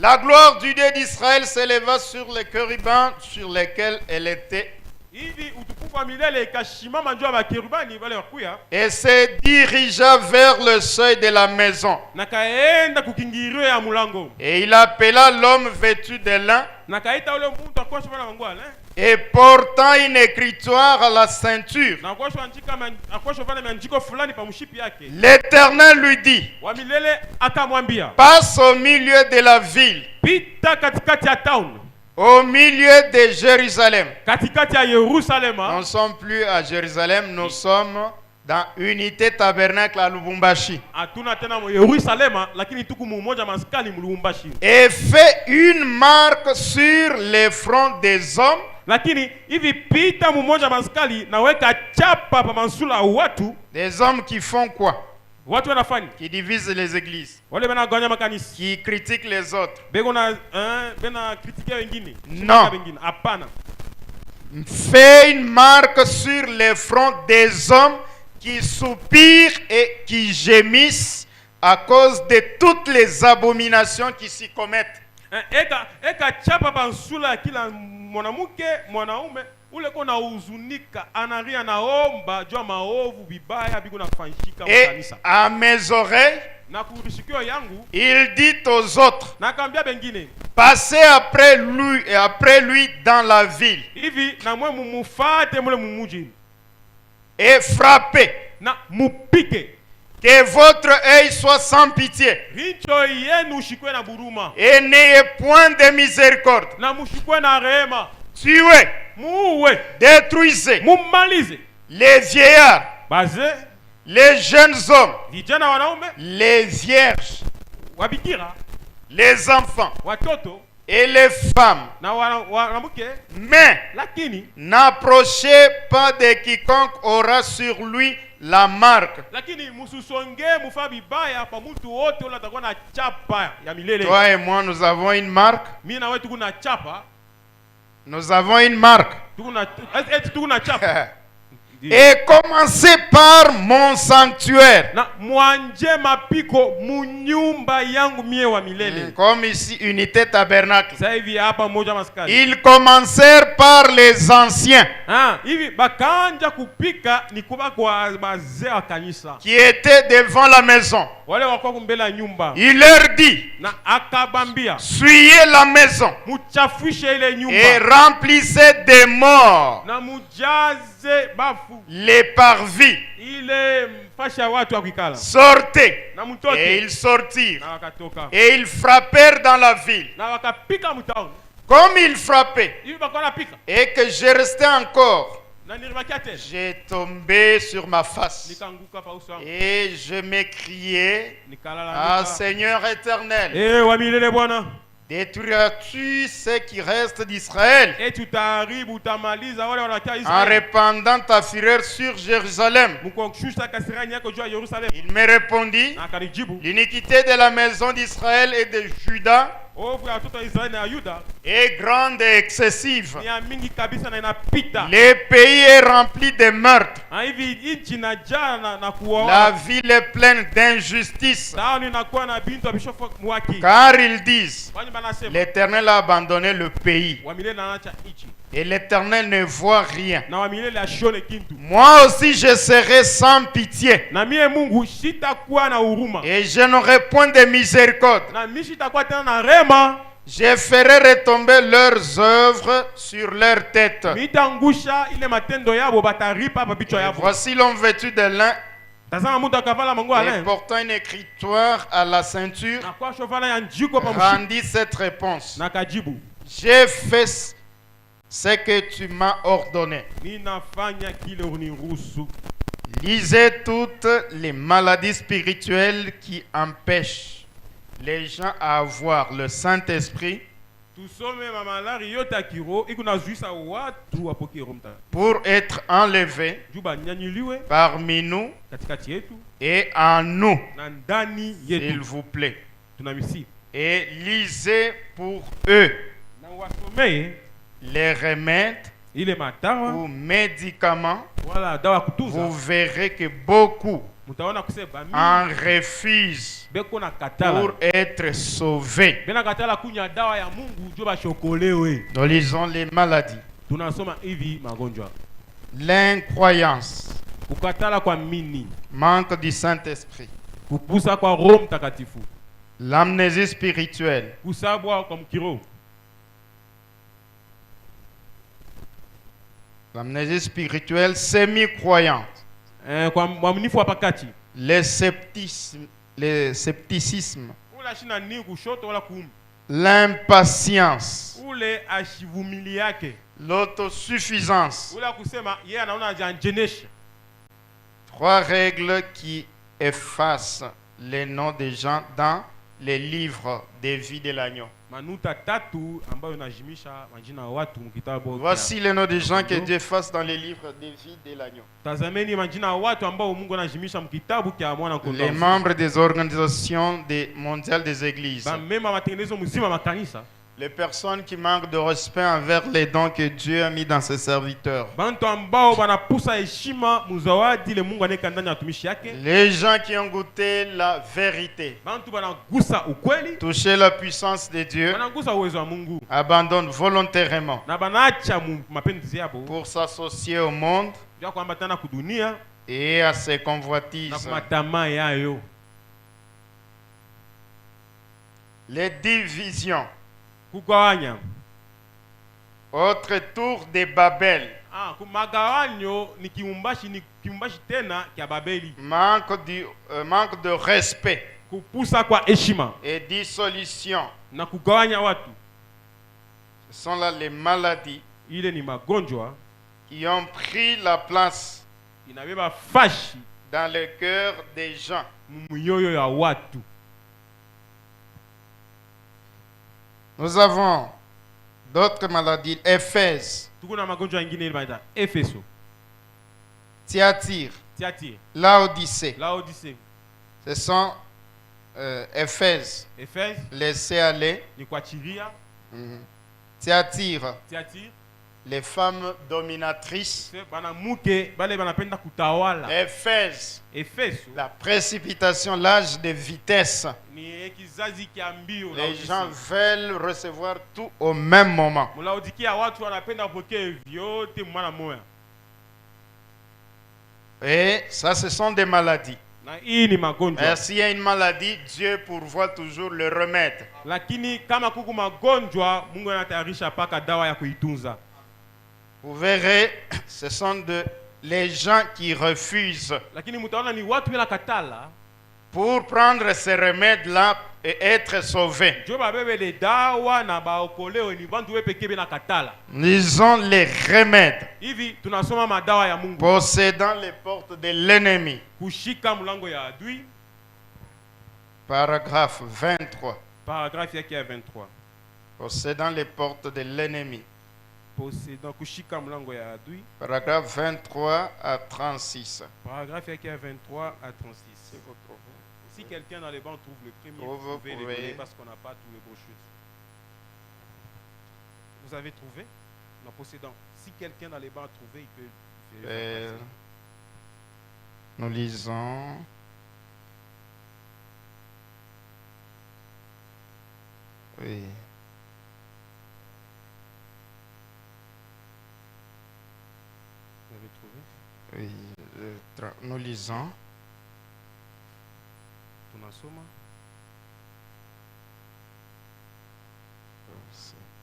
La gloire du Dieu d'Israël s'éleva sur les chérubins sur lesquels elle était Hivi utukufu wa milele ikashimama njoo ya kerubani wale wakuya, et se dirigea vers le seuil de la maison. na kaenda kukingirio ya mulango, Et il appela l'homme vêtu de lin na kaita ule mtu akwa shovala nguo ya lin et portant une écritoire à la ceinture. na akwa shovala mandiko fulani pa mshipi yake. L'Éternel lui dit: Wa milele akamwambia, passe au milieu de la ville, pita katikati ya town, au milieu de Jérusalem. katikati ya Yerusalema. Nous ne sommes plus à Jérusalem, nous sommes dans Unité Tabernacle à Lubumbashi. Hatuna tena mu Yerusalema, lakini tuku mumoja maskani mu Lubumbashi. Et fait une marque sur les fronts des hommes Lakini hivi pita mumoja maskali na weka chapa pa mansula watu. des hommes qui font quoi? Watu wanafanya Qui divisent les églises, wale banagawanya makanisa, qui critiquent les autres. bena critiquer wengine. Non. Wengine hapana. Fait une marque sur les fronts des hommes qui soupirent et qui gémissent à cause de toutes les abominations qui s'y commettent. Eka chapa bansula kila mwanamke mwanaume ule kona huzunika analia naomba jua maovu vibaya biko nafanyika Et mkanisa. à mes oreilles, Na kurishikio yangu il dit aux autres, nakambia bengine passez après lui dans la ville hivi na mwe mumufate mule mumuji et frappez, na mupike que votre œil soit sans pitié richo yenu ushikwe na buruma et n'ayez point de miséricorde. na mushikwe na rehema, Tuez, muue détruisez mumalize les vieillards, baze les jeunes hommes, vijana wanaume les vierges, wabikira les enfants watoto et les femmes. na wanamke, Mais lakini n'approchez pas de quiconque aura sur lui la marque. lakini mususonge mufa bibaya pa mtu wote ule atakuwa na chapa ya milele. Toi et moi, nous avons une marque. Mimi na wewe tuko na chapa, Nous avons une marque. tuko na chapa. Et commencez par mon sanctuaire. Na mwanje mapiko munyumba yangu mie wa milele. Comme ici, unité tabernacle. Sasa hivi hapa moja maskani. Ils commencèrent par les anciens Hivi bakanja kupika ni kuba kwa bazee wa kanisa. qui étaient devant la maison. Wale wako kumbele ya nyumba. Il leur dit, Na akabambia, souillez la maison muchafushe ile nyumba. et remplissez des morts Na mujaze bafu. les parvis. Ile fasha watu akikala. Sortez. Na mtoke. Et ils sortirent. Na wakatoka. Et ils frappèrent dans la ville. Na wakapika mtaoni. Comme ils frappaient, Hivi bako napika. et que je restais encore, Na nilibakia tena. j'ai tombé sur ma face. Nikanguka pa uso wangu. Et je m'écriais, Nikalala ah nika. Seigneur éternel, Wa milele Bwana. détruiras-tu ce qui reste d'Israël Tutaharibu utamaliza wale wanakia en Israeli. répandant ta fureur sur Jérusalem? Mkoshusha kasirani yako juu ya Yerusalemu. Il me répondit, Na akanijibu, l'iniquité de la maison d'Israël et de Juda ovu ya watoto wa Israeli na Yuda est grande et excessive. ni ya mingi kabisa na inapita. Le pays est rempli de meurtres. Hivi nchi inajaa na La kuoa. ville est pleine d'injustice. Taoni inakuwa na bintu bishofu mwaki. Car ils disent, Kwani banasema l'Éternel a abandonné le pays. wa milele anaacha nchi. Et l'Éternel ne voit rien. Na wa milele ashone kintu. Moi aussi je serai sans pitié. Na mie Mungu sitakuwa na huruma. Et je n'aurai point de miséricorde. Na mimi sitakuwa tena na rema. Je ferai retomber leurs œuvres sur leur tête. Mitangusha ile matendo yabo bataripa hapa bichwa Et yabo. voici l'homme vêtu de lin Tazama mtu akavala mango et alain. portant une écritoire à la ceinture Na kwa shovala ya njiko pa mshiko. rendit cette réponse. Na kajibu. J'ai fait ce que tu m'as ordonné. Ninafanya kile uniruhusu. Lisez toutes les maladies spirituelles qui empêchent les gens à avoir le Saint-Esprit Tusome mamalari yote akiro ikunazuisa watu wapoke Roho Mtakatifu. pour être enlevés Juba nyanyuliwe parmi nous katikati yetu et en nous, na ndani s'il yetu. vous plaît. Tunamisi. Et lisez pour eux Na wasomee les remèdes ile matawa ou médicaments. wala dawa Vous kutuza. verrez que beaucoup Mutaona kusema en refusent beko na katala. pour être sauvés. Bena katala kunya dawa ya Mungu juba shokolewe. Nous lisons les maladies. Tunasoma hivi magonjwa. L'incroyance, Kukatala kwa mini. manque du Saint-Esprit, Kupusa kwa Roho Mtakatifu. l'amnésie spirituelle, Kusabwa kwa mkiro. l'amnésie spirituelle semi-croyante, Kwa mwaminifu hapa kati. le scepticisme, Ula shina ni kushoto wala kuume. l'impatience, Ule ashivumili yake. l'autosuffisance. Ula kusema yeye anaona ajanjenesha. Trois règles qui effacent les noms des gens dans les livres des vies de l'agneau. Manuta tatu ambayo inajimisha majina ya watu mkitabu. Voici les noms des gens que Dieu efface dans les livres des vies de l'agneau. Tazameni majina ya watu ambao Mungu anajimisha mkitabu kya mwana kondoo. Les membres des organisations mondiales des églises. Ba mema matengenezo mzima makanisa. Les personnes qui manquent de respect envers les dons que Dieu a mis dans ses serviteurs. bantu ambao banapusa heshima muzawadi ile Mungu anaweka ndani ya watumishi yake. Les gens qui ont goûté la vérité, Bantu banagusa ukweli, touché la puissance de Dieu, banagusa uwezo wa Mungu abandonnent volontairement na banaacha mapenzi yabo pour s'associer au monde ya kuambatana kudunia et à ses na convoitises. kumatamaa yayo. Les divisions. Kugawanya. Autre tour de Babel. Magawanyo ni kiumbashi tena kia Babeli. Manque de respect. Kupusa kwa heshima. Et dissolution. Na kugawanya watu. Ce sont là les maladies. Ile ni magonjwa qui ont pris la place inabeba fashi dans le cœur des gens. Myoyo ya watu. Nous avons d'autres maladies. Éphèse, Tukuna magonjwa ingine ile baita Efeso, Thyatire, Laodicée. Ce sont Éphèse, laissez aller. Ni kuachilia. Thyatire, les femmes dominatrices. Éphèse, la précipitation, l'âge de vitesse. Les gens veulent recevoir tout au même moment. Et ça, ce sont des maladies. Et s'il y a une maladie, Dieu pourvoit toujours le remède. Vous verrez, ce sont les gens qui refusent pour prendre ces remèdes-là et être sauvés. Ils ont les remèdes possédant les portes de l'ennemi. Paragraphe 23. Possédant les portes de l'ennemi. Paragraphe 23 à 36. Si quelqu'un dans les bancs trouve le premier, vous pouvez les donner parce qu'on n'a pas tous les brochures. Vous avez trouvé? Non, possédant. Si quelqu'un dans les bancs a trouvé, il peut. Nous lisons. Oui. Vous avez trouvé? Oui. Nous lisons.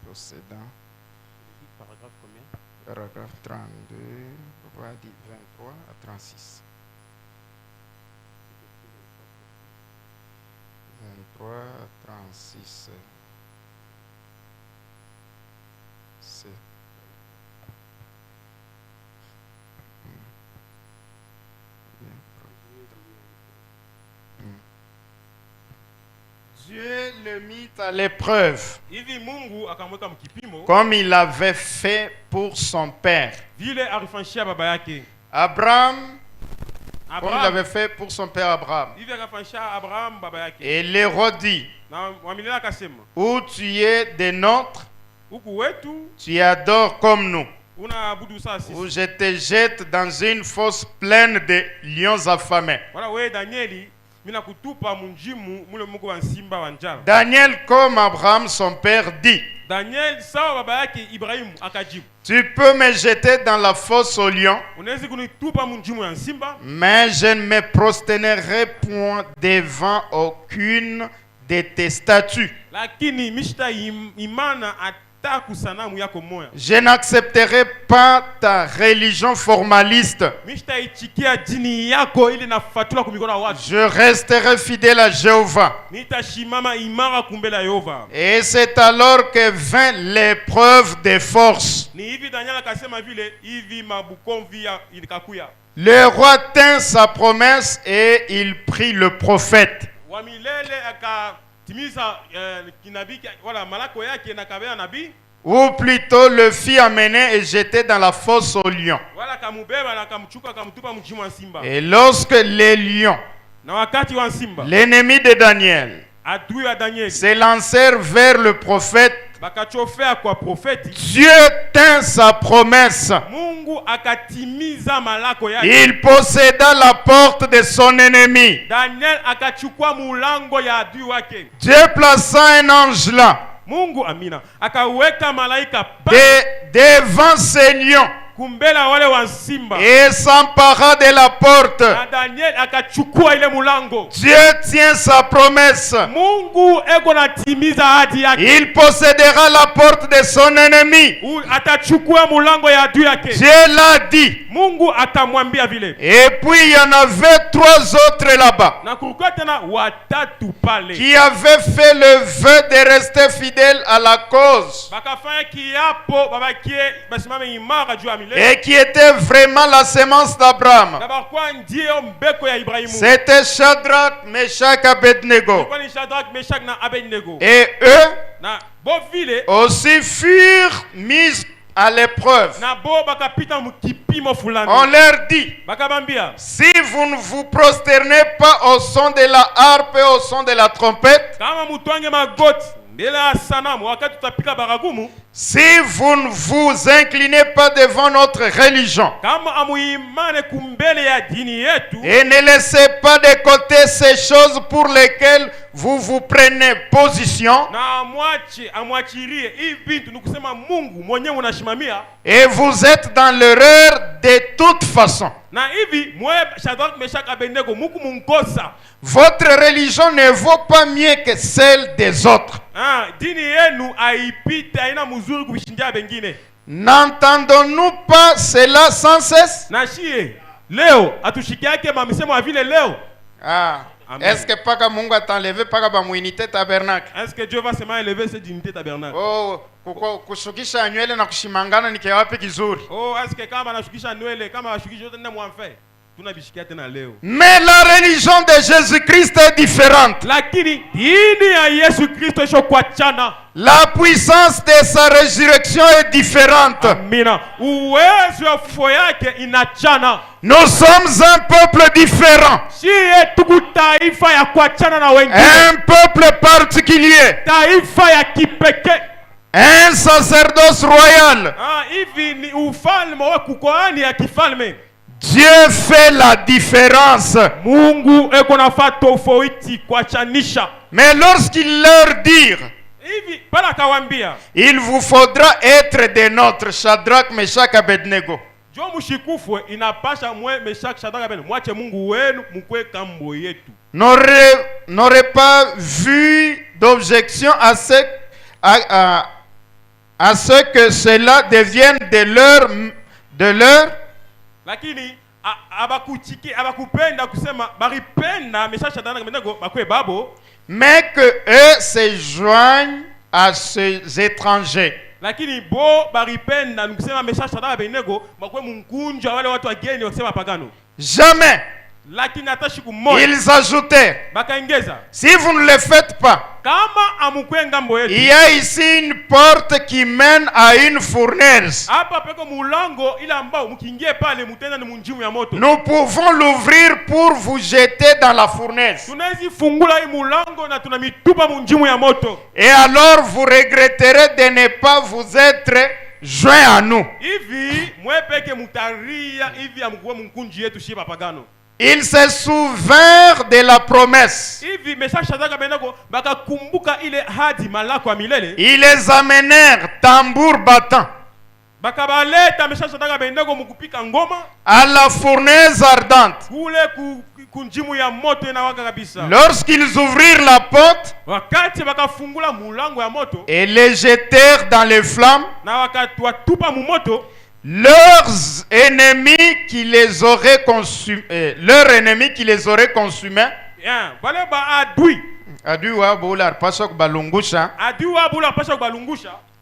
Possédant. Paragraphe combien? Paragraphe 32, 23 à 36. 23 à 36. C'est. Dieu le mit à l'épreuve, comme il l'avait fait pour son père. Abraham, comme il l'avait fait pour son père Abraham. Et l'Hérodie, où tu es des nôtres, tu adores comme nous. Où je te jette dans une fosse pleine de lions affamés. Daniel, comme Abraham, son père, dit: tu peux me jeter dans la fosse aux lions, mais je ne me prosternerai point devant aucune de tes statues. Je n'accepterai pas ta religion formaliste. Je resterai fidèle à Jéhovah. Et c'est alors que vint l'épreuve des forces. Le roi tint sa promesse et il prit le prophète. Ou plutôt le fit amener et jeter dans la fosse aux lions. Et lorsque les lions, l'ennemi de Daniel, se lancèrent vers le prophète bakachofea kwa profeti, Dieu tint sa promesse. Mungu akatimiza malako yake. Il posséda la porte de son ennemi. Daniel akachukua mulango ya adui wake. Dieu plaça un ange là, Mungu amina akaweka malaika devant ces lions, kumbela wale wa simba, et s'empara de la porte. na Daniel akachukua ile mulango. Dieu tient sa promesse. Mungu eko natimiza ahadi yake. Il possédera la porte de son ennemi. Atachukua mulango ya adui yake. Dieu l'a dit. Mungu akamwambia vile. Et puis il y en avait 3 autres là-bas Na kulikuwa tena watatu pale qui avaient fait le vœu de rester fidèles à la cause bakafanya kiapo babakie basimame imara juu ya milele, et qui étaient vraiment la sémence d'Abraham. na bakuwa ndio mbeko ya Ibrahimu. C'était Shadrach, Meshach, Abednego. Kwa ni Shadrach, Meshach na Abednego. Et eux Na bo vile aussi furent mis à l'épreuve. na bo bakapita mukipimo fulani. On leur dit, Bakabambia, si vous ne vous prosternez pas au son de la harpe et au son de la trompette, kama mutwange magoti mbele ya sanamu wakati tutapika baragumu, si vous ne vous inclinez pas devant notre religion, kama amuimane kumbele ya dini yetu, et ne laissez pas de côté ces choses pour lesquelles vous vous prenez position, na amwachirie hivi vitu nikusema Mungu mwenyewe unashimamia, et vous êtes dans l'erreur de toute façon. na hivi mwe Shadrach, Meshach, Abednego muku munkosa. Votre religion ne vaut pas mieux que celle des autres. Dini yenu haipite haina mzuri kubishindia bengine. N'entendons-nous pas cela sans cesse? Na shie leo atushikiake mamisemo ya vile leo. Est-ce que paka Mungu atanlever paka ba muinite tabernacle? Est-ce que Dieu va seulement élever cette dignité tabernacle? Kushukisha nywele na kushimangana ni kiwapi kizuri? Est-ce que kama anashukisha nywele kama ashukisha yote ndio mwamfe? Tunabishikia tena leo. Mais la religion de Jésus-Christ est différente. Lakini dini ya Yesu Kristo isho kuachana. La puissance de sa résurrection est différente. Amina. Uwezo wa fufuo yake inachana. Nous sommes un peuple différent. Shie tuku taifa ya kuachana na wengine. Un peuple particulier. Taifa ya kipekee. Un sacerdoce royal. Hivi ni ufalme wa kukoani ya kifalme. Dieu fait la différence. Mungu eko nafaa tofauti kuachanisha. Mais lorsqu'il leur dit, hivi pala akawambia, il vous faudra être des nôtres, Shadrach, Meshach, Abednego. Jo mushikufwe inapasha mwe Meshach, Shadrach, Abednego mwache Mungu wenu mkwe kambo yetu. N'aurait pas vu d'objection à ce que cela devienne de leur lakini abakupenda kusema baripenda Meshach, Shadrach, Abednego bakwe babo, mais que eux se joignent à ces étrangers. Lakini bo baripenda nikusema Meshach, Shadrach, Abednego bakwe munkunja wale watu wageni wakisema pagano. Jamais. Lakini hata siku moja ils ajoutaient, bakaongeza, si vous ne le faites pas, kama amukwe ngambo yetu, il y a ici une porte qui mène à une fournaise. Hapa peko mulango ila ambao mkiingie pale mutenda ni munjimu ya moto. Nous pouvons l'ouvrir pour vous jeter dans la fournaise. Tunaweza fungula hii mulango na tunamitupa munjimu ya moto. Et alors vous regretterez de ne pas vous être joint à nous. Hivi mwepeke mutaria hivi amkuwa munkunji yetu shiba pagano. Ils se souvinrent de la promesse. Hivi Meshach, Shadrach, Abednego bakakumbuka ile hadi malako ya milele. Ils les amenèrent tambour battant Bakabaleta Meshach, Shadrach, Abednego mukupika ngoma à la fournaise ardente. Kule kunjimu ya moto inawaka kabisa. Lorsqu'ils ouvrirent la porte, wakati bakafungula mulango ya moto et les jetèrent dans les flammes, na wakatupa mu moto, leurs ennemis qui les auraient consumés, wale ba adui pasha kubalungusha,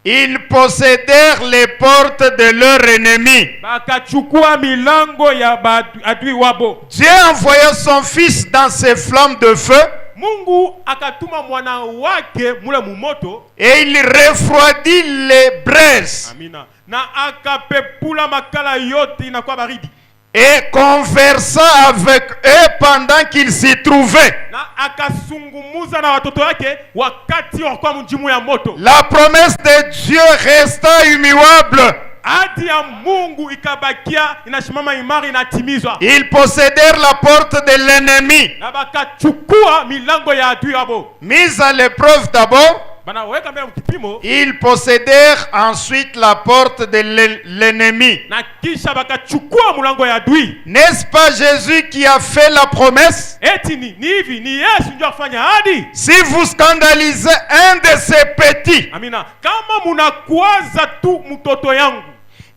ils possédèrent les portes de leurs ennemis. bakachukua milango ya adui wabo. Dieu envoya son fils dans ces flammes de feu. Mungu akatuma mwana wake mule mu moto, et il refroidit les braises. Amina. Na akapepula makala yote inakuwa baridi. Et et conversa avec eux pendant qu'ils s'y trouvaient. na akasungumuza na watoto wake wakati walikuwa mjimu ya moto. La promesse de Dieu resta immuable. Ahadi ya Mungu ikabakia inasimama imara, inatimizwa. Ils possédèrent la porte de l'ennemi. Na bakachukua milango ya adui yabo. Mise à l'épreuve d'abord, Banaweka mbele mkipimo. ils possédèrent ensuite la porte de l'ennemi. Na kisha bakachukua mlango ya adui. N'est-ce pas Jésus qui a fait la promesse? Eti ni hivi, ni Yesu ndio afanya ahadi. Si vous scandalisez un de ces petits, Amina. Kama munakwaza tu mtoto yangu,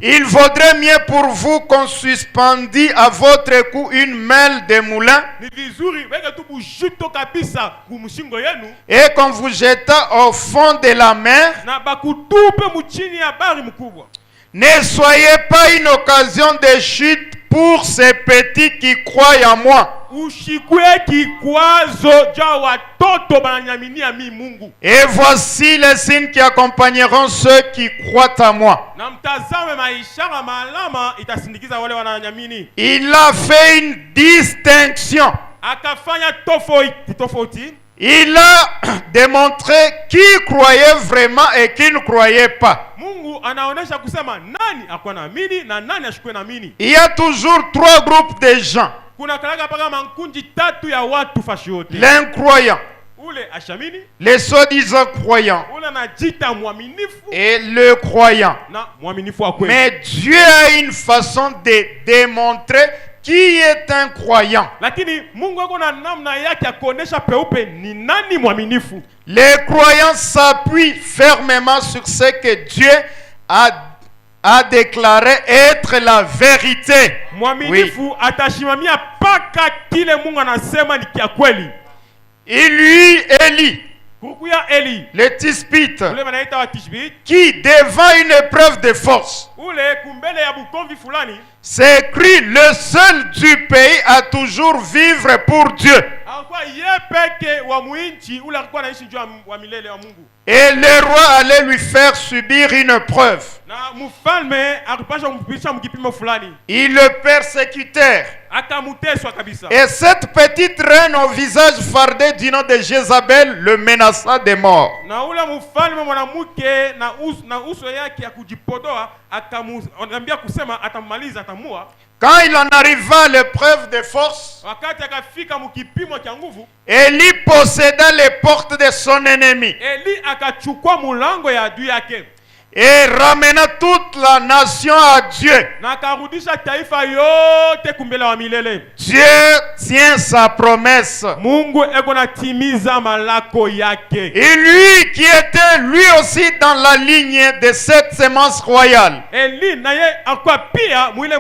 il vaudrait mieux pour vous qu'on suspendît à votre cou une mêle de moulin ni vizuri weke tu bujuto kabisa kumshingo yenu et qu'on vous jeta au fond de la mer. na bakutupe mchini ya bahari mkubwa. Ne soyez pas une occasion de chute pour ces petits qui croient en moi. Ushikwe kikwazo ja watoto bananyaminia mi Mungu. Et voici les signes qui accompagneront ceux qui croient en moi. Na mtazame maishara maalama itasindikiza wale wananyamini. Il a fait une distinction. Akafanya tofauti. Il a démontré qui croyait vraiment et qui ne croyait pas. Mungu anaonesha kusema nani akwa naamini na nani ashikwe naamini. Il y a toujours trois groupes de gens. Kuna kalaga paka mankunji tatu ya watu fashi yote. L'incroyant, Ule ashamini, les soi-disant croyants ule anajita mwaminifu et le croyant. na mwaminifu wa kweli. Mais Dieu a une façon de démontrer qui est un croyant. Lakini Mungu ako na namna yake ya kuonesha peupe ni nani mwaminifu. Les croyants s'appuient fermement sur ce que Dieu a déclaré être la vérité. Mwaminifu atashimamia paka kile Mungu anasema ni kia kweli. Il lui, Élie, Kukuya Eli, le Tispite, ule wanaita wa Tishbit, qui devant une épreuve de force, ule kumbele ya bukomvi fulani, c'est écrit le seul du pays à toujours vivre pour Dieu. alikuwa ye peke wa muinchi ule alikuwa anaishi juu wa milele wa Mungu. Et le roi allait lui faire subir une preuve. Na mfalme akupasha kumpisha mkipimo fulani. Ils le persécutèrent. Akamuteswa kabisa. Et cette petite reine au visage fardé du nom de Jézabel le menaça de mort. Na ule mfalme mwanamke na uso yake ya kujipodoa akamwambia kusema atamaliza, atamua. Quand il en arriva à l'épreuve de force, Wakati akafika mkipimo cha nguvu, Élie posséda les portes de son ennemi Eli akachukua mulango ya adui yake et ramena toute la nation à Dieu. na akarudisha taifa yote kumbele wa milele. Dieu tient sa promesse. Mungu eko natimiza malako yake. Et lui qui était lui aussi dans la ligne de cette sémence royale, Eli naye akwa pia mwile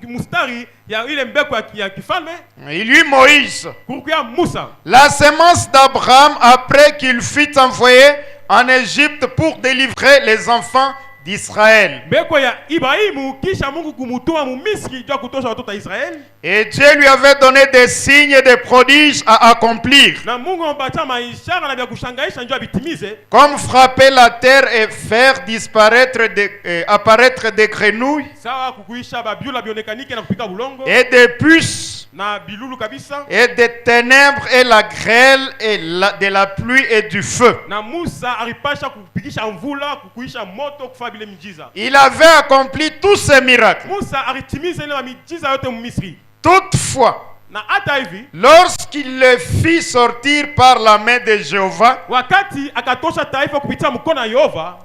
mustari ya ile mbeko ya kifalme. et lui Moïse, Kukuya Musa, la sémence d'Abraham après qu'il fut envoyé en Égypte pour délivrer les enfants d'Israël. mbeko ya Ibrahimu kisha Mungu kumutuma mu Misri jua kutosha watoto wa Israeli. Et Dieu lui avait donné des signes et des prodiges à accomplir, Na Mungu ampatia maishara na vya kushangaisha njoo abitimize, comme frapper la terre et faire disparaître apparaître des grenouilles sawa kukuisha babiula bionekanike na kupika bulongo et des puces na bilulu kabisa. et des ténèbres et la grêle et de la pluie et du feu. Na Musa alipasha kupikisha mvula, kukuisha moto, kufanya bile miujiza. Il avait accompli tous ces miracles. Musa alitimiza ile miujiza yote mu Misri. Toutefois, Na hata hivi lorsqu'il le fit sortir par la main de Jéhovah, wakati akatosha taifa kupitia mkono wa Yehova,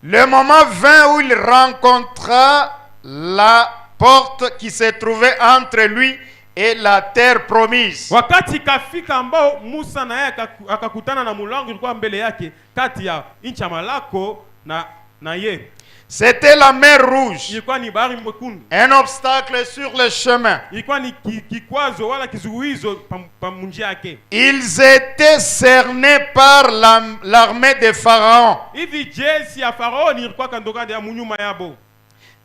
le moment vint où il rencontra la porte qui se trouvait entre lui et la terre promise. wakati kafika ambao Musa na yeye akakutana na mulango ulikuwa mbele yake kati ya nchi ya Malako na ye. C'était la mer Rouge, Ilikuwa ni bahari mwekundu. un obstacle sur le chemin. Ilikuwa ni kikwazo wala kizuizo pa munjia yake. Ils étaient cernés par l'armée de Pharaon. Hivi jeshi ya Faraoni ilikuwa kandokando ya munyuma yabo.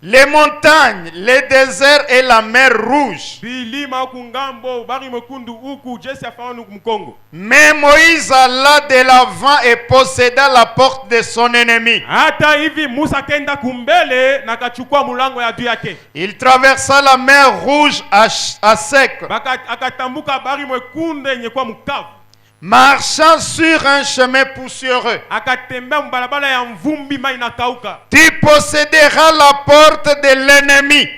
les montagnes, les déserts et la mer Rouge. bilima huku ngambo bari mwekundu huku jeshi ya Farao huku mkongo. Mais Moïse alla de l'avant et posséda la porte de son ennemi. Hata hivi Musa kenda kumbele na kachukua mulango ya adui yake. Il traversa la mer Rouge à sec, Akatambuka bari mwekundu yenye kwa mkavu, marchant sur un chemin poussiéreux. akatembea mbalabala ya mvumbi mai nakauka. Tu posséderas la porte de l'ennemi.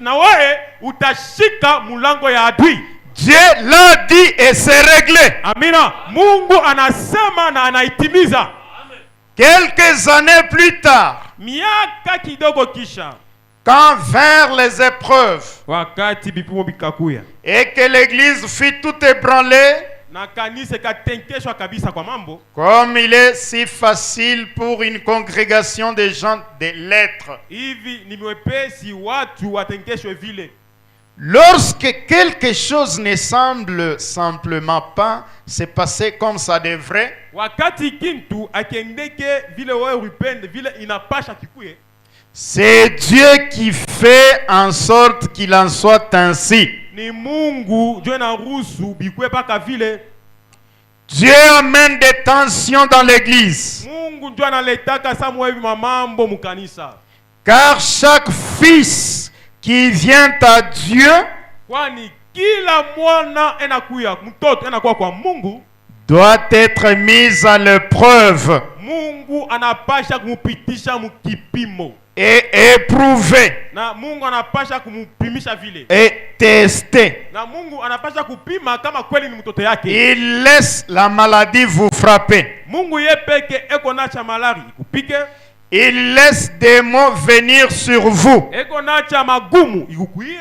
Na wewe utashika mulango ya adui. Dieu l'a dit et c'est réglé. Amina. Mungu anasema na anaitimiza. Quelques années plus tard, Miaka kidogo kisha, quand vinrent les épreuves wakati bipimo bikakuya et que l'église fut tout ébranlée, na kanisa katenkeshwa kabisa kwa mambo, comme il est si facile pour une congrégation de gens de lettres, hivi ni mwepesi watu watenkeshwe vile. lorsque quelque chose ne semble simplement pas se passer comme ça devrait, Wakati kintu akendeke vile wewe upende vile inapasha kikuye, c'est Dieu qui fait en sorte qu'il en soit ainsi. ni Mungu ndio anaruhusu bikwe paka vile. Dieu amène des tensions dans l'église, Mungu ndio analetaka samu hivi mambo mukanisa, car chaque fils qui vient à Dieu kwani kila mwana enakuya mtoto enakuwa kwa Mungu, doit être mis à l'épreuve Mungu anapasha kumupitisha mukipimo, et éprouvé na Mungu anapasha kumupimisha vile, et testé. na Mungu anapasha kupima kama kweli ni mtoto yake. Il laisse la maladie vous frapper. Mungu ye peke eko nacha malari ikupike, Il laisse des mots venir sur vous eko nacha magumu ikukuie,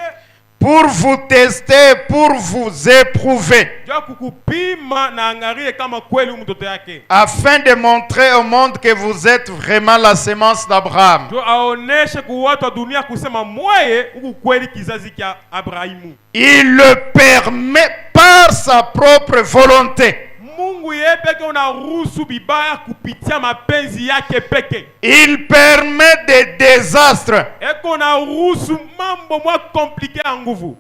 pour vous tester, pour vous éprouver, jua kukupima na angarie kama kweli mtoto yake, afin de montrer au monde que vous êtes vraiment la semence d'Abraham. jua aoneshe ku watu wa dunia kusema mweye huku kweli kizazi cha Abrahimu. Il le permet par sa propre volonté. Mungu ye peke unaruhusu bibaya kupitia mapenzi yake peke. Il permet des désastres. Eko unaruhusu mambo mwa komplike ya nguvu.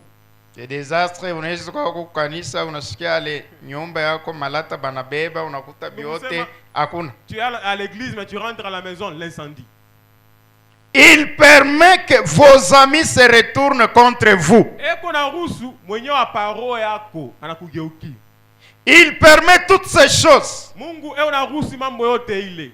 Des désastres, unaweza kwa kanisa unasikia ale nyumba yako malata banabeba unakuta biote hakuna. Tu es à l'église mais tu rentres à la maison, l'incendie. Il permet que vos amis se retournent contre vous. Eko unaruhusu mwenye wa paro yako anakugeuki. Il permet toutes ces choses. Mungu unaruhusu mambo yote ile.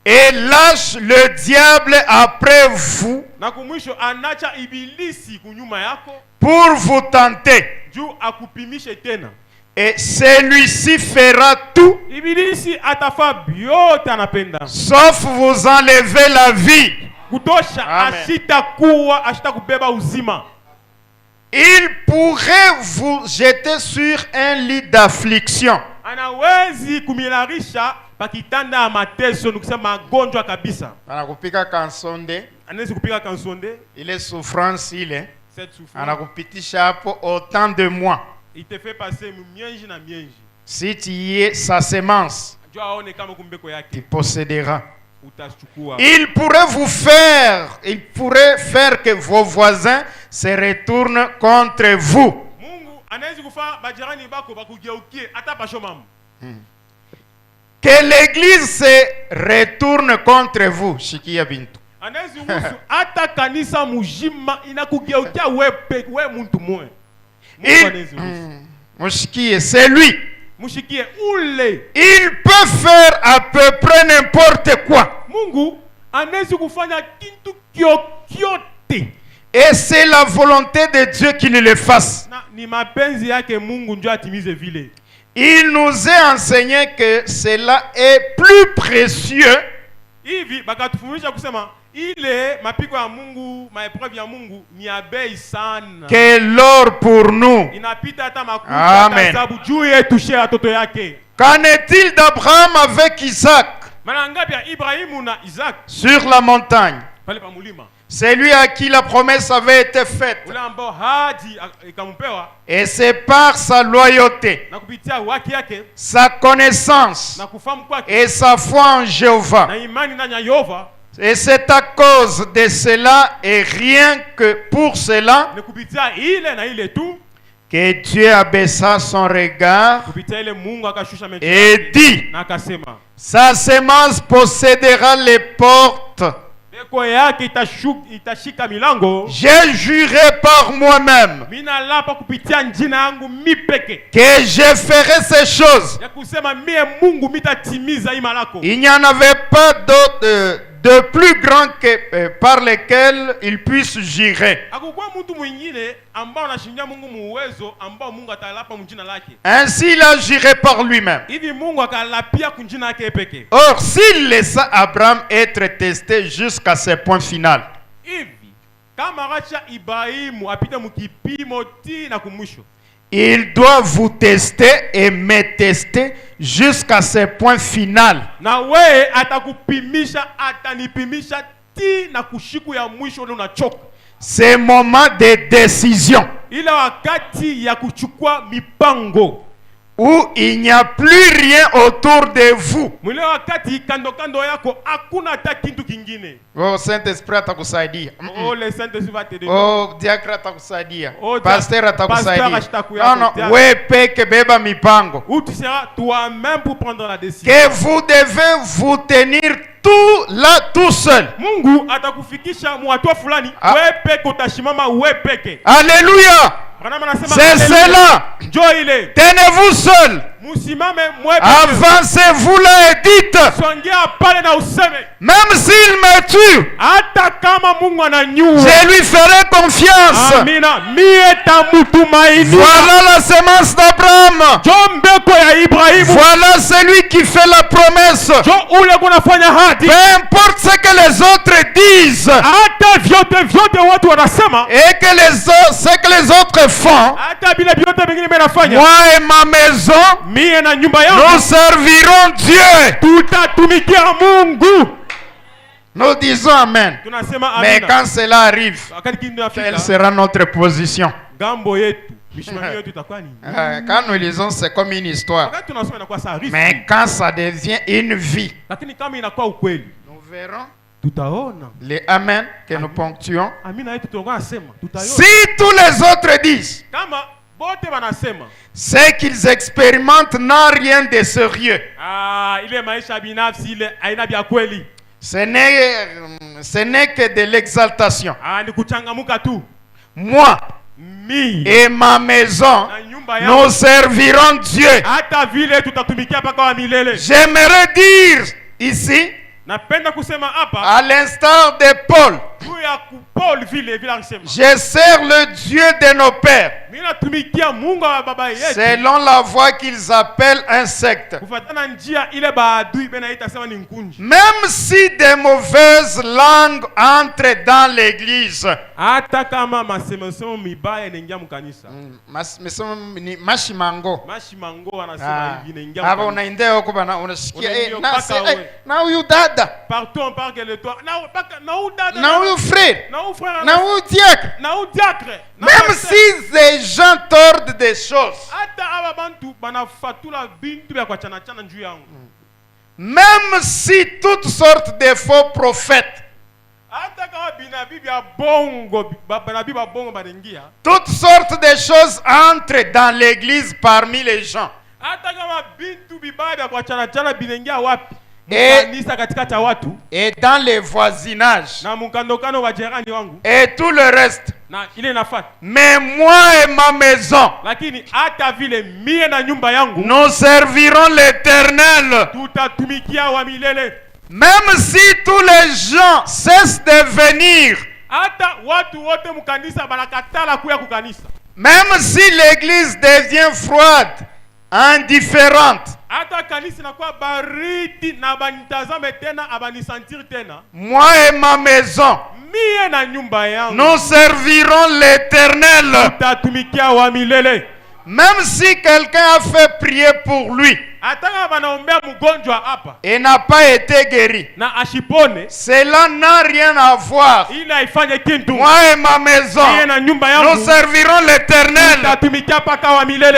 Et lâche le diable après vous Na kumwisho anacha ibilisi kunyuma yako pour vous tenter. juu akupimishe tena. Et celui-ci fera tout Ibilisi atafa byote anapenda, sauf vous enlever la vie. kutosha ashita kubeba uzima. Il pourrait vous jeter sur un lit d'affliction. Anawezi kumilarisha pakitanda ya mateso, nikusema magonjwa kabisa. Anakupika kansonde, Anawezi kupika kansonde, ile souffrance ile, cette souffrance. anakupitisha hapo autant de mois. Il te fait passer mienji na mienji. Si tu y es sa semence, Jua aone kama kumbeko tu yake posséderas. utachukua. Il pourrait faire que vos voisins se retournent contre vous. Mungu anawezi kufa bajirani bako bakugeukie hata pasho mamu. Que l'église se retourne contre vous. Shikia bintu. Anawezi husu hata kanisa mujima inakugeukia we muntu mwe. Mungu anawezi husu. Mushikie, c'est lui. Mushikie ule. Il peut faire à peu près n'importe quoi. Mungu anawezi kufanya kintu kyokyote. Et c'est la volonté de Dieu qu'il le fasse. Na ni mapenzi yake Mungu ndio atimize vile. Il nous a enseigné que cela est plus précieux Hivi bakatufundisha kusema ile mapiko ya Mungu, maepreuve ya Mungu ni ya bei sana. que l'or pour nous. Inapita hata makuta hata sababu juu yetu share watoto yake. Qu'en est-il d'Abraham avec Isaac Mara ngapi ya Ibrahimu na Isaac sur la montagne? pale pa mulima? C'est lui à qui la promesse avait été faite. Ule ambao hadi ikampewa Et c'est par sa loyauté, na kupitia haki yake sa connaissance na kufahamu kwake et sa foi en Jéhovah na imani ndani ya Yehova Et c'est à cause de cela et rien que pour cela ni kupitia ile na ile tu que Dieu abaissa son regard kupitia ile Mungu akashusha macho et yake dit, na akasema sa semence possédera les portes. beko yake itashika milango. J'ai juré par moi-même Mina lapa kupitia njina yangu mipeke que je ferai ces choses. ya kusema mie Mungu mitatimiza hii malako. Il n'y en avait pas d'autre de plus grand que par lesquels il puisse jurer. Hakukuwa mtu mwingine ambao anashindia Mungu muwezo ambao Mungu atalapa mjina lake. Ainsi il a juré par lui-même. Hivi Mungu akalapia kunjina yake peke. Or, s'il laissa Abraham être testé jusqu'à ce point final, Hivi kama acha Ibrahimu apite mukipimo ti na kumwisho, il doit vous tester et me tester jusqu'à ce point final. na wewe atakupimisha, atanipimisha ti na kushiku ya mwisho ule unachoka. C'est moment de décision Ile wakati ya kuchukua mipango, où il n'y a plus rien autour de vous. mwile wakati kando kando yako hakuna hata kitu kingine. Oh, Saint-Esprit atakusaidia. Oh, le Saint-Esprit va t'aider. Oh, diacre atakusaidia. Oh, pasteur atakusaidia. ashitakuya Non, non, kutia. we peke beba mipango. Où tu seras toi-même pour prendre la décision. Que vous devez vous tenir tout seul. Mungu atakufikisha mwatua fulani, Ah. wewe peke utashimama wewe peke. Alléluia. C'est cela. Jo ile. Tenez-vous seul. Musimame mwepe. Avancez-vous là et dites, Songea pale na useme. même s'il me tue, Hata kama Mungu ananyua. je lui ferai confiance. Amina. Mie tamutumaini. Voilà la semence d'Abraham. Jo mbeko ya Ibrahimu. Voilà celui qui fait la promesse. Jo ule kunafanya hadi. Peu importe ce que les autres disent Hata vyote watu wanasema. et que ce que les autres font, Hata bila vyote vingine menafanya. moi et ma maison, Mie na nyumba yangu. nous servirons Dieu. Tutatumikia Mungu. Nous disons Amen. Tunasema Mais amina. quand cela arrive, Wakati kitu quelle inafika, sera notre position? gambo yetu, mishimamio yetu itakuwa nini? Quand nous lisons, c'est comme une histoire. Wakati tunasoma inakuwa saa riski. Mais quand ça devient une vie, Lakini kama inakuwa ukweli, nous verrons tutaona. les Amen que nous ponctuons. Amina yetu tunakuwa nasema, tutaiona. Si tous les autres disent, Kama bote wanasema, ce qu'ils expérimentent n'a rien de sérieux. ile maisha binafsi ile haina vya kweli. Ce n'est que de l'exaltation. Ni kuchangamuka tu. Moi Mi et ma maison, na nyumba nous yangu servirons Dieu. hata vile tutatumikia mpaka wa milele. J'aimerais dire ici, Napenda kusema hapa à l'instar de Paul, juu ya Paul vile alisema. je sers le Dieu de nos pères, Mimi natumikia Mungu wa baba yetu. selon la voie qu'ils appellent un secte. Kufuatana njia ile baadui benaita sema ni nkunji. Même si de mauvaises langues entrent dans l'église, Hata kama masemesemo mibaya inaingia mkanisa. mashimango. Mashimango wanasema hivi inaingia Hapa mkanisa. unaendea huko bana unasikia Unaingia mpaka na huyu dada, Partout on parle que le toit. Na udada. na huyu frère, Na u frère. na huyu diacre. Na u diacre. Même si ces gens tordent des choses, Hata aba bantu banafatula bintu bya kwachana chana njuu yangu. même si toutes sortes de faux prophètes, Hata kama binabii bya bongo, banabii ba bongo baningia. toutes sortes de choses entrent dans l'église parmi les gens. Hata kama bintu bibaya bya kwachana chana binengia wapi? Et- Kanisa katikati ya watu. Et dans les voisinages, Na mukandokano wa jirani wangu. et tout le reste. Na ile nafata. Mais moi et ma maison, Lakini hata vile mie na nyumba yangu nous servirons l'Éternel. tutatumikia wa milele. Même si tous les gens cessent de venir, Hata watu wote mkanisa banakatala kuya kukanisa. même si l'église devient froide, indifférente, Hata kanisa inakuwa baridi na banitazame tena abanisentir tena. moi et ma maison, Mie na nyumba yangu nous servirons l'Éternel. tutatumikia wa milele. Même si quelqu'un a fait prier pour lui et n'a pas été guéri, cela n'a rien à voir. Moi et ma maison, nous servirons l'Éternel.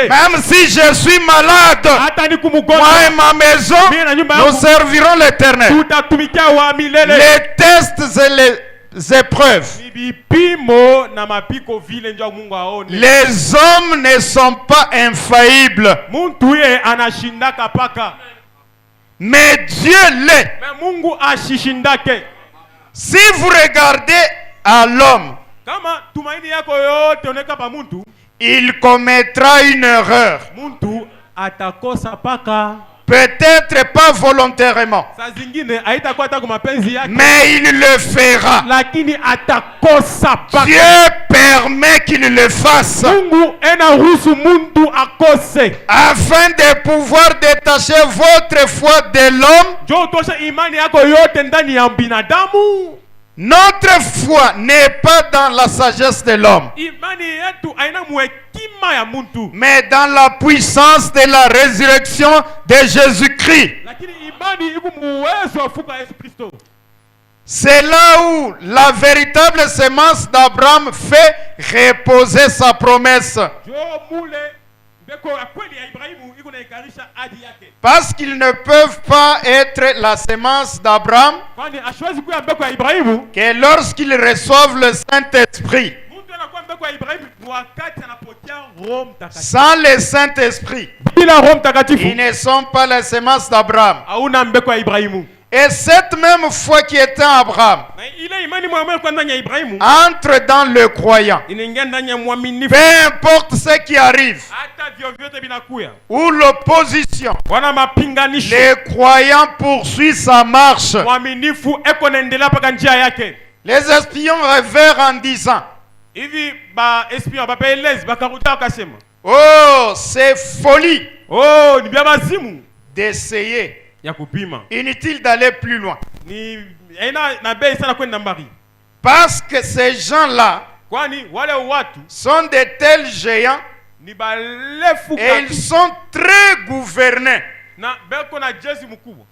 Même si je suis malade, moi et ma maison, nous servirons l'Éternel. Les tests et les épreuves, les hommes ne sont pas infaillibles, mais Dieu l'est. Si vous regardez à l'homme, il commettra une erreur. Peut-être pas volontairement, mais il le fera. Dieu permet qu'il le fasse afin de pouvoir détacher votre foi de l'homme. Notre foi n'est pas dans la sagesse de l'homme, mais dans la puissance de la résurrection de Jésus-Christ. C'est là où la véritable sémence d'Abraham fait reposer sa promesse. Parce qu'ils ne peuvent pas être la sémence d'Abraham que lorsqu'ils reçoivent le Saint-Esprit. Sans le Saint-Esprit, ils ne sont pas la sémence d'Abraham. Et cette même foi qui était en Abraham entre dans le croyant. Peu importe ce qui arrive, ou l'opposition, le croyant poursuit sa marche. Les espions rêvèrent en disant: oh, c'est folie d'essayer. Inutile d'aller plus loin. Parce que ces gens-là sont de tels géants et ils sont très gouvernés.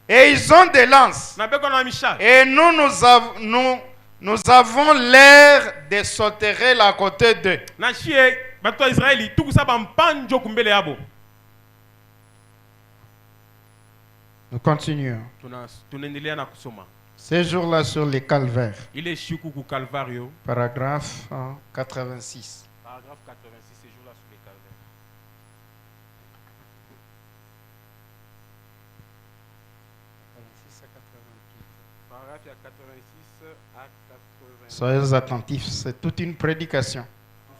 Et ils ont des lances. Et nous avons l'air de sauter à côté d'eux. Nous continuons. Ces jours-là sur les calvaires. Paragraphe 86. Paragraphe 86, ces jours-là sur les calvaires. Paragraphe 86 à 88. Soyez attentifs, c'est toute une prédication.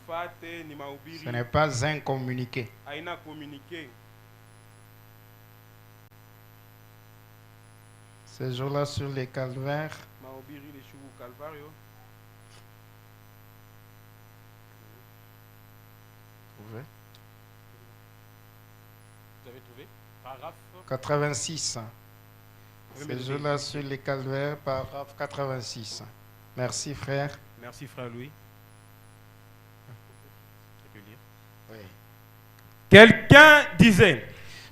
Ce n'est pas un communiqué. Ces jours-là sur les calvaires. Vous avez trouvé? Paragraphe 86. Ces jours-là sur les calvaires, paragraphe 86. Merci frère. Merci frère Louis. Oui. Quelqu'un disait: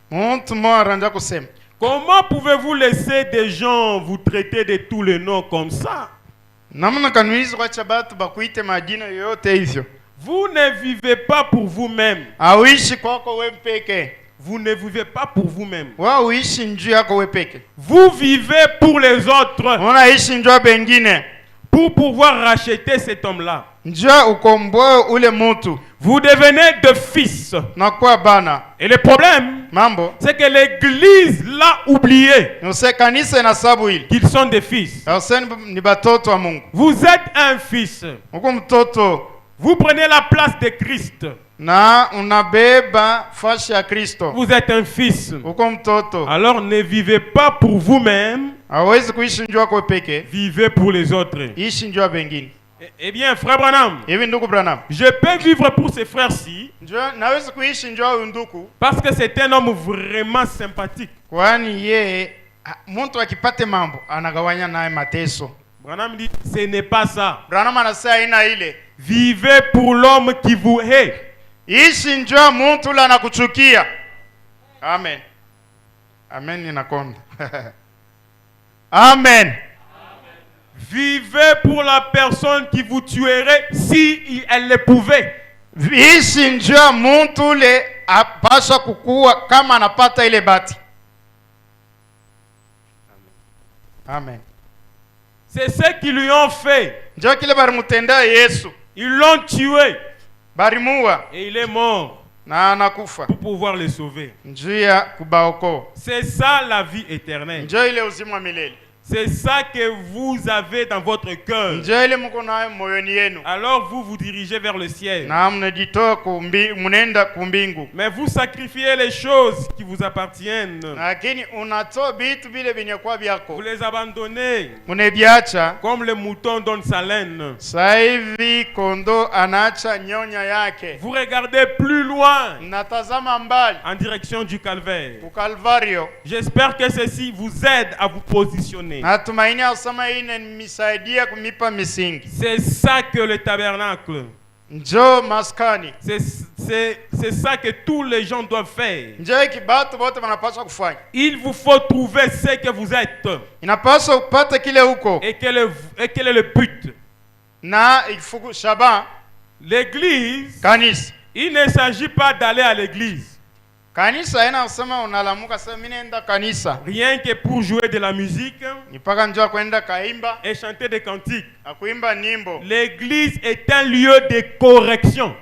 montre-moi Randa Kosem. Comment pouvez-vous laisser des gens vous traiter de tous les noms comme ça? Vous ne vivez pas pour vous-même. Vous ne vivez pas pour vous-même. Vous vivez pour les autres. Pour pouvoir racheter cet homme-là. Vous devenez de fils. Et le problème, c'est que l'Église l'a oublié qu'ils sont des fils. Vous êtes un fils. Vous prenez la place de Christ. Vous êtes un fils. Alors ne vivez pas pour vous-même. Vivez pour les autres. Eh bien, frère Branham, je peux vivre pour ces frères-ci parce que c'est un homme vraiment sympathique. Branham dit, ce n'est pas ça. Vivez pour l'homme qui vous hait. Ishi njoo mtu la nakuchukia. Amen. Amen ninakonda. Amen. Vivez pour la personne qui vous tuerait si elle le pouvait. Ishi njoo mtu le apasha kukua kama anapata ile bati. Amen. C'est ce qu'ils lui ont fait. Njoo kile barimutenda Yesu. Ils l'ont tué. Barimuwa. Et il est mort. Na anakufa. Pour pouvoir le sauver. Njia kubaoko. C'est ça la vie éternelle. Njoo ile uzima milele. C'est ça que vous avez dans votre cœur. Alors vous vous dirigez vers le ciel. Mais vous sacrifiez les choses qui vous appartiennent. Vous les abandonnez. Comme le mouton donne sa laine. Vous regardez plus loin. En direction du calvaire. J'espère que ceci vous aide à vous positionner. C'est ça que le tabernacle. C'est ça que tous les gens doivent faire. Il vous faut trouver ce que vous êtes. Et quel est le but? L'église, il ne s'agit pas d'aller à l'église. Rien que pour jouer de la musique et chanter des cantiques. L'église est un lieu de correction.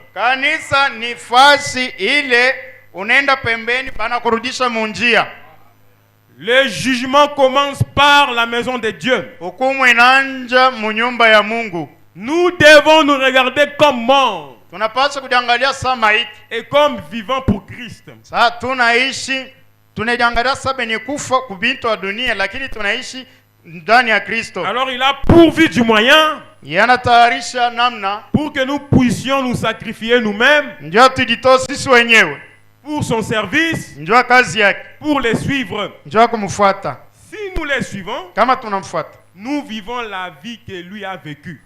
Le jugement commence par la maison de Dieu. Nous devons nous regarder comme morts et comme vivants pour Christ. Alors il a pourvu du moyen pour que nous puissions nous sacrifier nous-mêmes pour son service, pour les suivre. Si nous les suivons, nous vivons la vie que lui a vécue.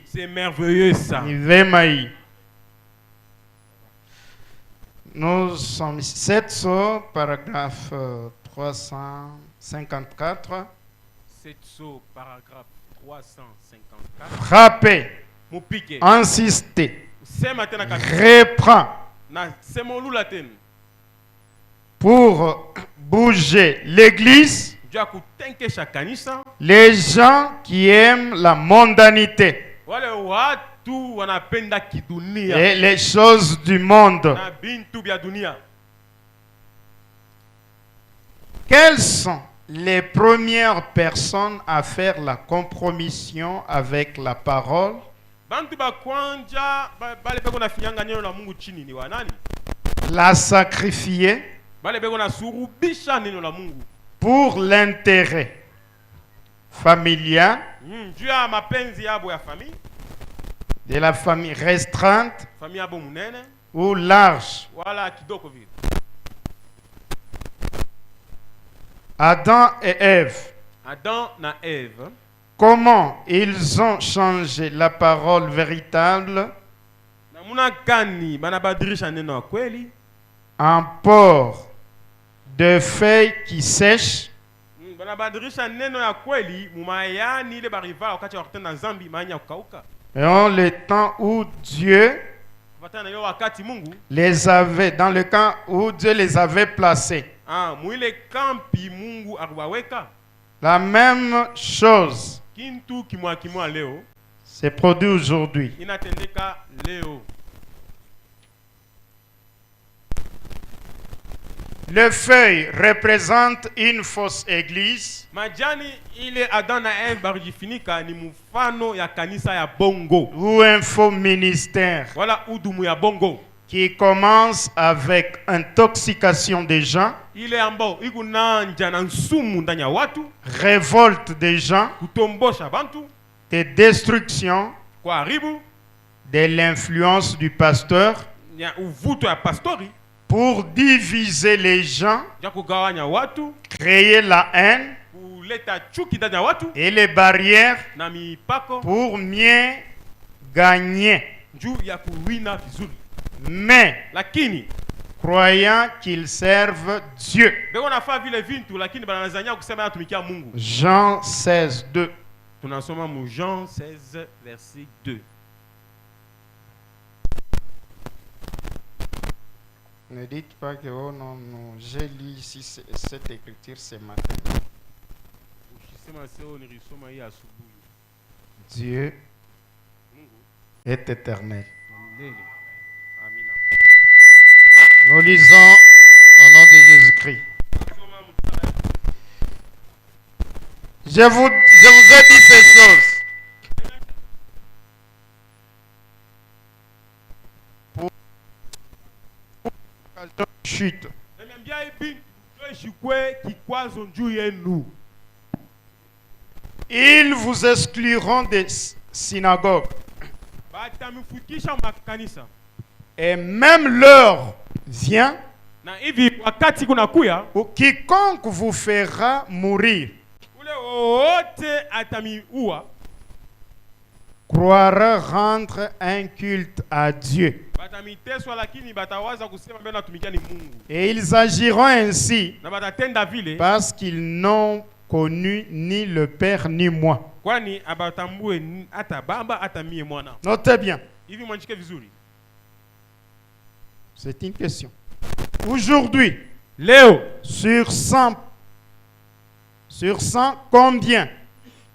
C'est merveilleux ça. Nous sommes 7 paragraphe 354. 7 paragraphe 354. Frapper, insister, reprend pour bouger l'église. Les gens qui aiment la mondanité et les choses du monde. Quelles sont les premières personnes à faire la compromission avec la parole? La sacrifier pour l'intérêt familial de la famille restreinte ou large. Adam et Ève. Comment ils ont changé la parole véritable en porc de feuilles qui sèchent et en le temps où Dieu les avait, dans le camp où Dieu les avait placés. La même chose s'est produit aujourd'hui. Le feuille représente une fausse église ou un faux ministère qui commence avec intoxication des gens, révolte des gens, de destruction, de l'influence du pasteur pour diviser les gens, créer la haine et les barrières pour mieux gagner. Mais croyant qu'ils servent Dieu. Jean 16, 2. Jean 16, verset 2. Ne dites pas que oh non, non, j'ai lu ici cette écriture ce matin. Dieu est éternel. Nous lisons au nom de Jésus-Christ. Je vous ai dit ces choses pour chute. Ils vous excluront des synagogues. Et même l'heure vient où quiconque vous fera mourir croira rendre un culte à Dieu. Et ils agiront ainsi parce qu'ils n'ont connu ni le Père ni moi. Notez bien. C'est une question. Aujourd'hui, Léo, sur 100, combien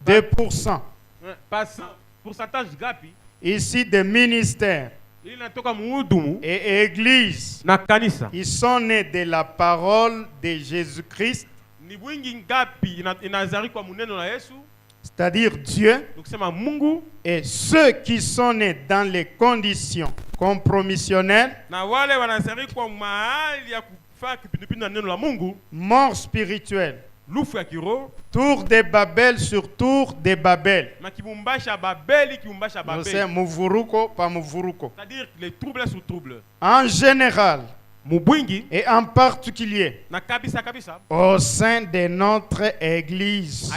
de pourcents ici des ministères et églises qui sont nés de la parole de Jésus-Christ, c'est-à-dire Dieu, et ceux qui sont nés dans les conditions compromissionnelles, mort spirituelle, tour de Babel sur tour de Babel. C'est Muvuruko, pas Muvuruko. C'est-à-dire les troubles sur troubles. En général, et en particulier au sein de notre église,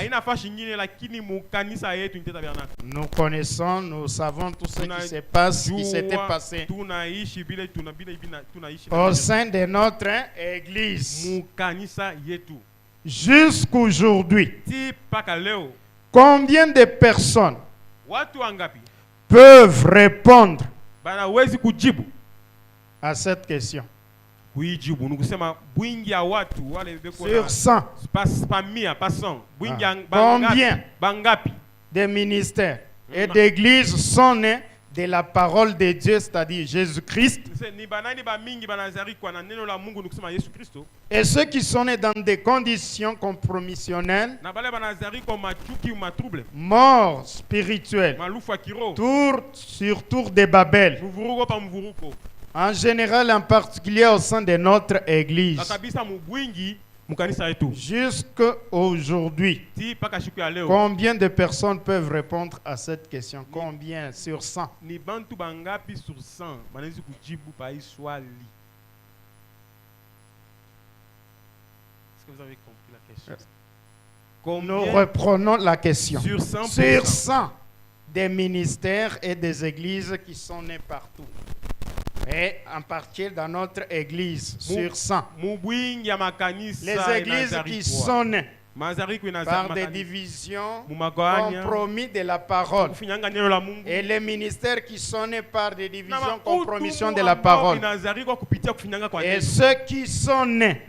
nous connaissons, nous savons tout ce qui se passe, qui s'était passé au sein de notre église jusqu'aujourd'hui. Combien de personnes peuvent répondre à cette question? Sur 100. Combien de ministères et d'églises sont nés de la parole de Dieu, c'est-à-dire Jésus-Christ, et ceux qui sont nés dans des conditions compromissionnelles, mort spirituelle, tour sur tour de Babel, en général, en particulier au sein de notre église, jusqu'à aujourd'hui. Combien de personnes peuvent répondre à cette question? Combien sur 100? Est-ce que vous avez compris la question? Nous reprenons la question. Sur 100%. Sur 100 des ministères et des églises qui sont nés partout. Et en particulier dans notre église, sur 100. Les églises qui sont nées par des divisions, compromis de la parole. Et les ministères qui sont nés par des divisions, compromissions de la parole. Et ceux qui sont nés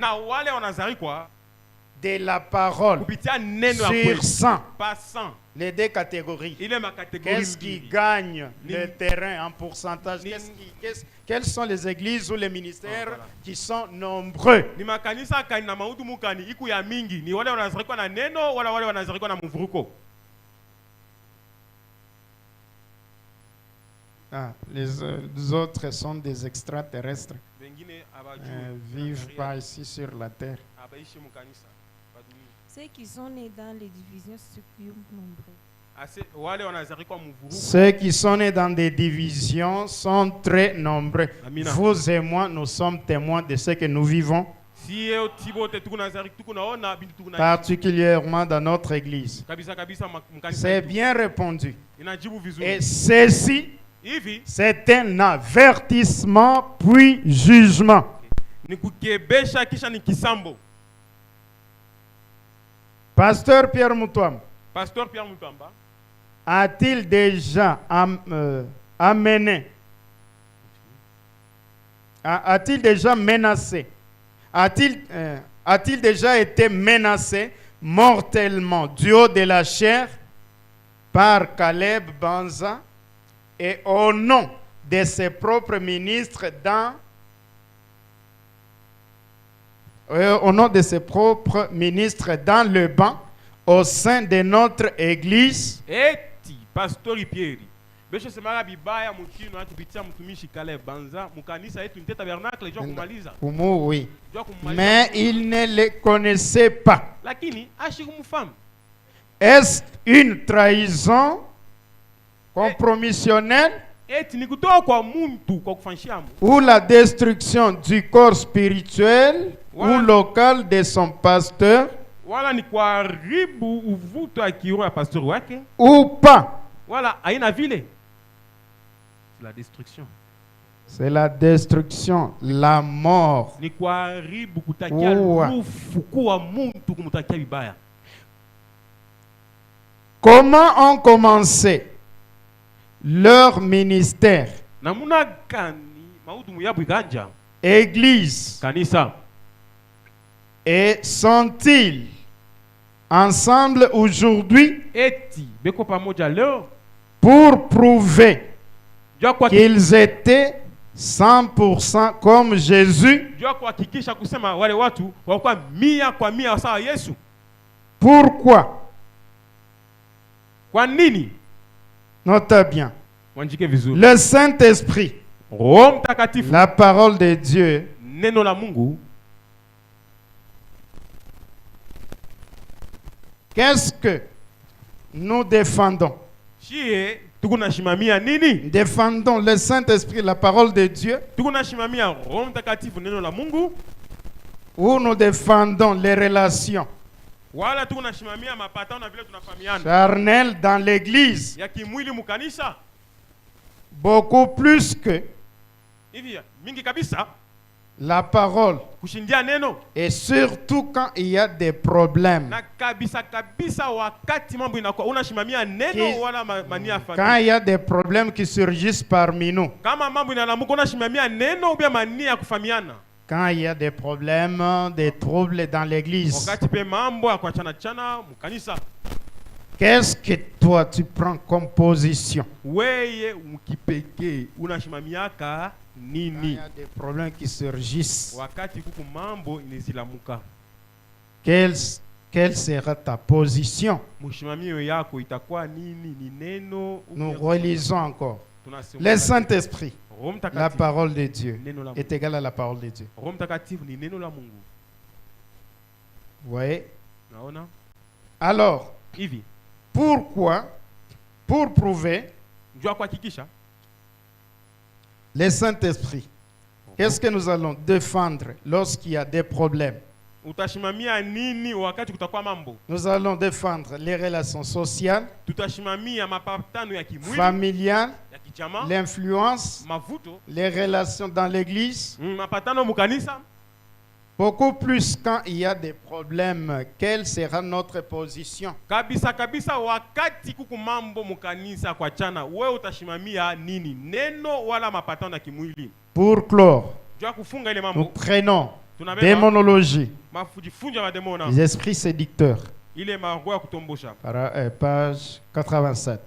de la parole, sur 100. Les deux catégories. Qu'est-ce qui gagne le terrain en pourcentage? Quelles sont les églises ou les ministères qui sont nombreux? Les autres sont des extraterrestres. Vivent pas ici sur la terre. Ceux qui sont nés dans les divisions sont nombreux. Ceux qui sont nés dans des divisions sont très nombreux. Amina. Vous et moi, nous sommes témoins de ce que nous vivons, particulièrement dans notre église. C'est bien répondu. Et ceci C'est un avertissement puis jugement. Pasteur Pierre Mutuamba. A-t-il déjà amené? A-t-il déjà menacé? A-t-il déjà été menacé mortellement du haut de la chair par Caleb Banza et au nom de ses propres ministres dans le banc au sein de notre église? Pasteur Pierre, besho semara bibaya mutino atupitia mtumishi Caleb Banza mukanisa yetu nte tabernacle jua kumaliza. Oui. Mais il ne le connaissait pas. Lakini ashikumfahamu. Est-ce une trahison compromissionnelle ou la destruction du corps spirituel ou local de son pasteur ou pas? Voilà, aina vile. La destruction. C'est la destruction, la mort. Comment ont commencé leur ministère? Église. Et sont-ils ensemble aujourd'hui pour prouver qu'ils étaient 100% comme Jésus? Pourquoi? Notez bien. Le Saint-Esprit, la parole de Dieu, qu'est-ce que nous défendons? Défendons le Saint-Esprit, la parole de Dieu, ou nous défendons les relations charnelles dans l'église, beaucoup plus que la parole, et surtout quand il y a des problèmes. Quand il y a des problèmes qui surgissent parmi nous. Quand il y a des problèmes, des troubles dans l'église. Qu'est-ce que toi tu prends comme position? Quand il y a des problèmes qui surgissent, quelle sera ta position? Nous relisons encore. Le Saint-Esprit, la parole de Dieu, est égal à la parole de Dieu. Vous voyez? Alors, pourquoi? Pour prouver le Saint-Esprit. Qu'est-ce que nous allons défendre lorsqu'il y a des problèmes? Nous allons défendre les relations sociales, familiales, l'influence, les relations dans l'église. Beaucoup plus quand il y a des problèmes, quelle sera notre position? Pour clore, nous prenons démonologie, les esprits séducteurs, page 87.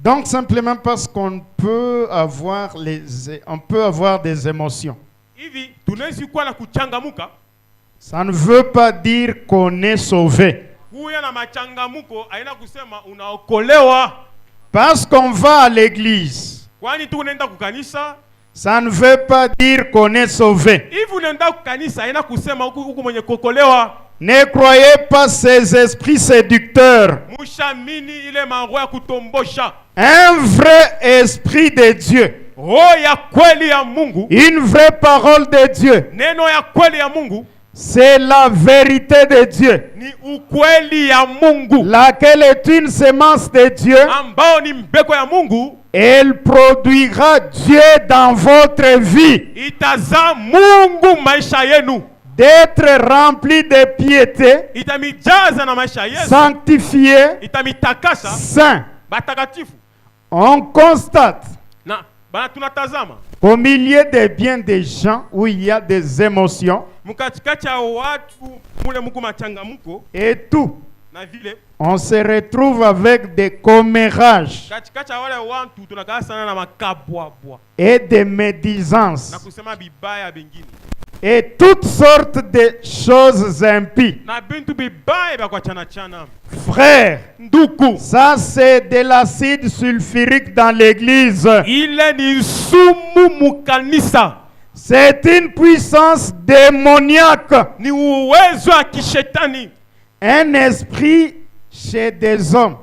Donc simplement parce qu'on peut avoir des émotions. Ça ne veut pas dire qu'on est sauvé. Parce qu'on va à l'église, ça ne veut pas dire qu'on est sauvé. Ne croyez pas ces esprits séducteurs. Un vrai esprit de Dieu, une vraie parole de Dieu, C'est la vérité de Dieu, ni ukweli ya Mungu, laquelle est une semence de Dieu. ambao ni mbeko ya Mungu. Elle produira Dieu dans votre vie. Itaza Mungu maisha yenu. D'être rempli de piété, itamijaza na maisha yesu, sanctifié, itamitakasa, saint. batakatifu. On constate Na bana tunatazama au milieu de bien des gens où il y a des émotions mukatikati ya watu mule muko machangamuko et tout, na vile on se retrouve avec des commérages katikati ya wale watu tunakaa sana na makabwabwa et des médisances na kusema bibaya bengine et toutes sortes de choses impies. na bintu bibaya bya kwa chana chana. Frère, Nduku, ça c'est de l'acide sulfurique dans l'église. ile ni sumu mukanisa. C'est une puissance démoniaque. Ni uwezo wa kishetani. Un esprit chez des hommes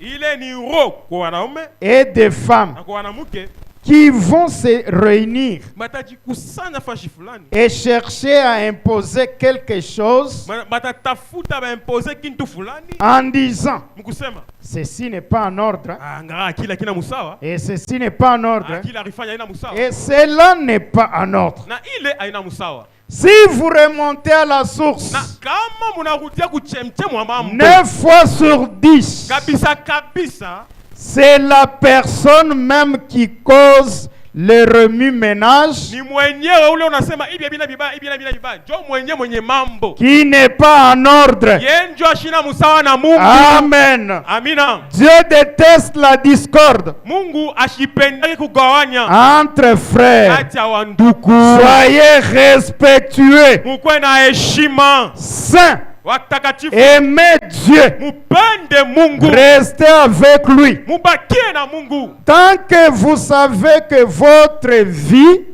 Ile ni roho kwa wanaume et des femmes na kwa wanamuke qui vont se réunir batajikusanya fashi fulani et chercher à imposer quelque chose batatafuta baimposer kintu fulani en disant mkusema ceci n'est pas en ordre ngara kila kina musawa et ceci n'est pas en ordre kila alifanya ina musawa et cela n'est pas en ordre. na ile aina musawa. Si vous remontez à la source, 9 fois sur 10, c'est la personne même qui cause le remue-ménage, qui n'est pas en ordre. Amen. Dieu déteste la discorde entre frères. Soyez respectueux, saints. Aimez Dieu, restez avec lui. Tant que vous savez que votre vie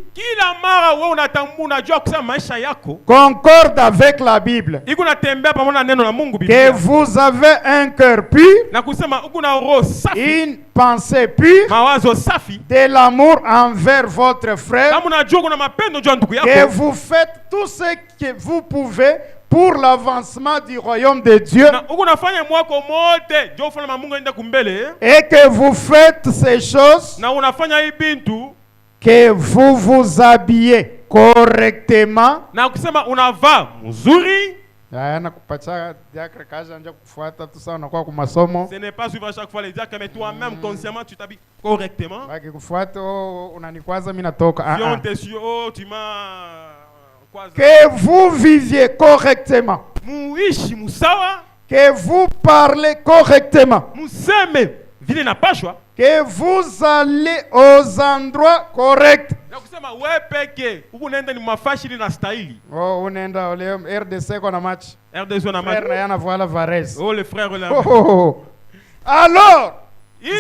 concorde avec la Bible, que vous avez un cœur pur, une pensée pure, de l'amour envers votre frère, que vous faites tout ce que vous pouvez pour l'avancement du royaume de Dieu, et que vous faites ces choses, que vous vous habillez correctement, ce n'est pas suivre à chaque fois les diacres, mais toi-même consciemment tu t'habilles correctement. Que vous viviez correctement, que vous parlez correctement, que vous allez aux endroits corrects. Oh, RDC qu'on a match. Oh, le frère alors,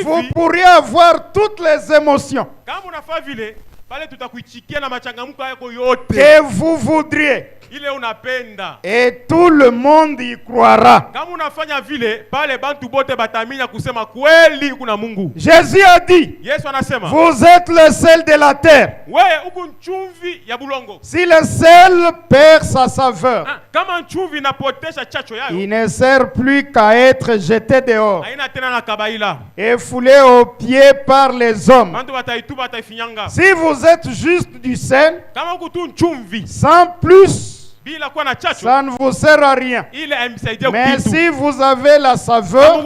vous pourriez avoir toutes les émotions que vous voudriez, et tout le monde y croira. Jésus a dit, vous êtes le sel de la terre. Si le sel perd sa saveur, il ne sert plus qu'à être jeté dehors et foulé aux pieds par les hommes. Si vous êtes juste du sel, sans plus, ça ne vous sert à rien. Mais si vous avez la saveur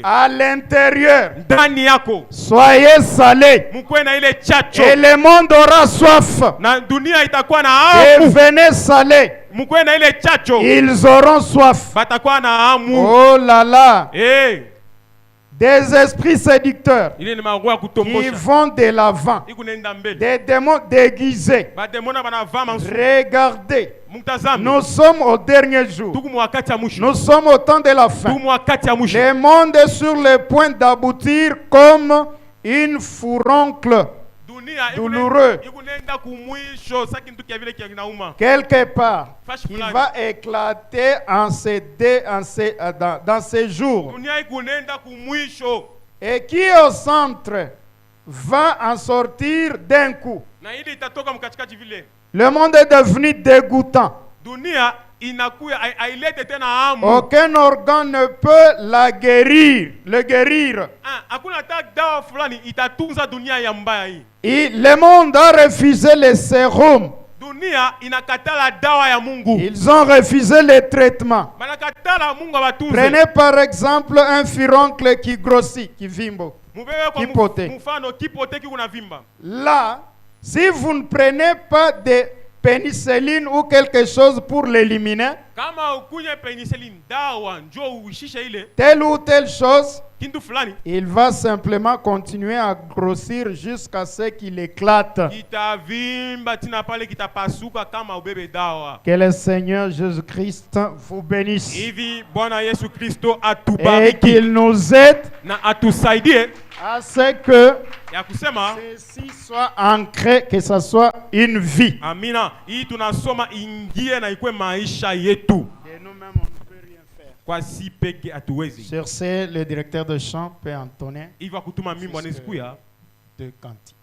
à l'intérieur, soyez salés. Et le monde aura soif. Et venez salés. Ils auront soif. Oh là là. Des esprits séducteurs qui vont de l'avant, des démons déguisés. Regardez, nous sommes au dernier jour, nous sommes au temps de la fin. Le monde est sur le point d'aboutir comme une furoncle douloureux. Quelque part, il va éclater dans ces jours. Et qui au centre va en sortir d'un coup. Le monde est devenu dégoûtant. Aucun organe ne peut le guérir. Et le monde a refusé les sérums. Ils ont refusé les traitements. Prenez par exemple un furoncle qui grossit, qui vimbo, qui pote. Là, si vous ne prenez pas de pénicilline ou quelque chose pour l'éliminer, telle ou telle chose, il va simplement continuer à grossir jusqu'à ce qu'il éclate. Que le Seigneur Jésus-Christ vous bénisse et qu'il nous aide à ce que ceci soit ancré, que ce soit une vie. Amina. Et nous-mêmes, on ne peut rien faire. Sur ce, le directeur de chant peut entonner de cantique.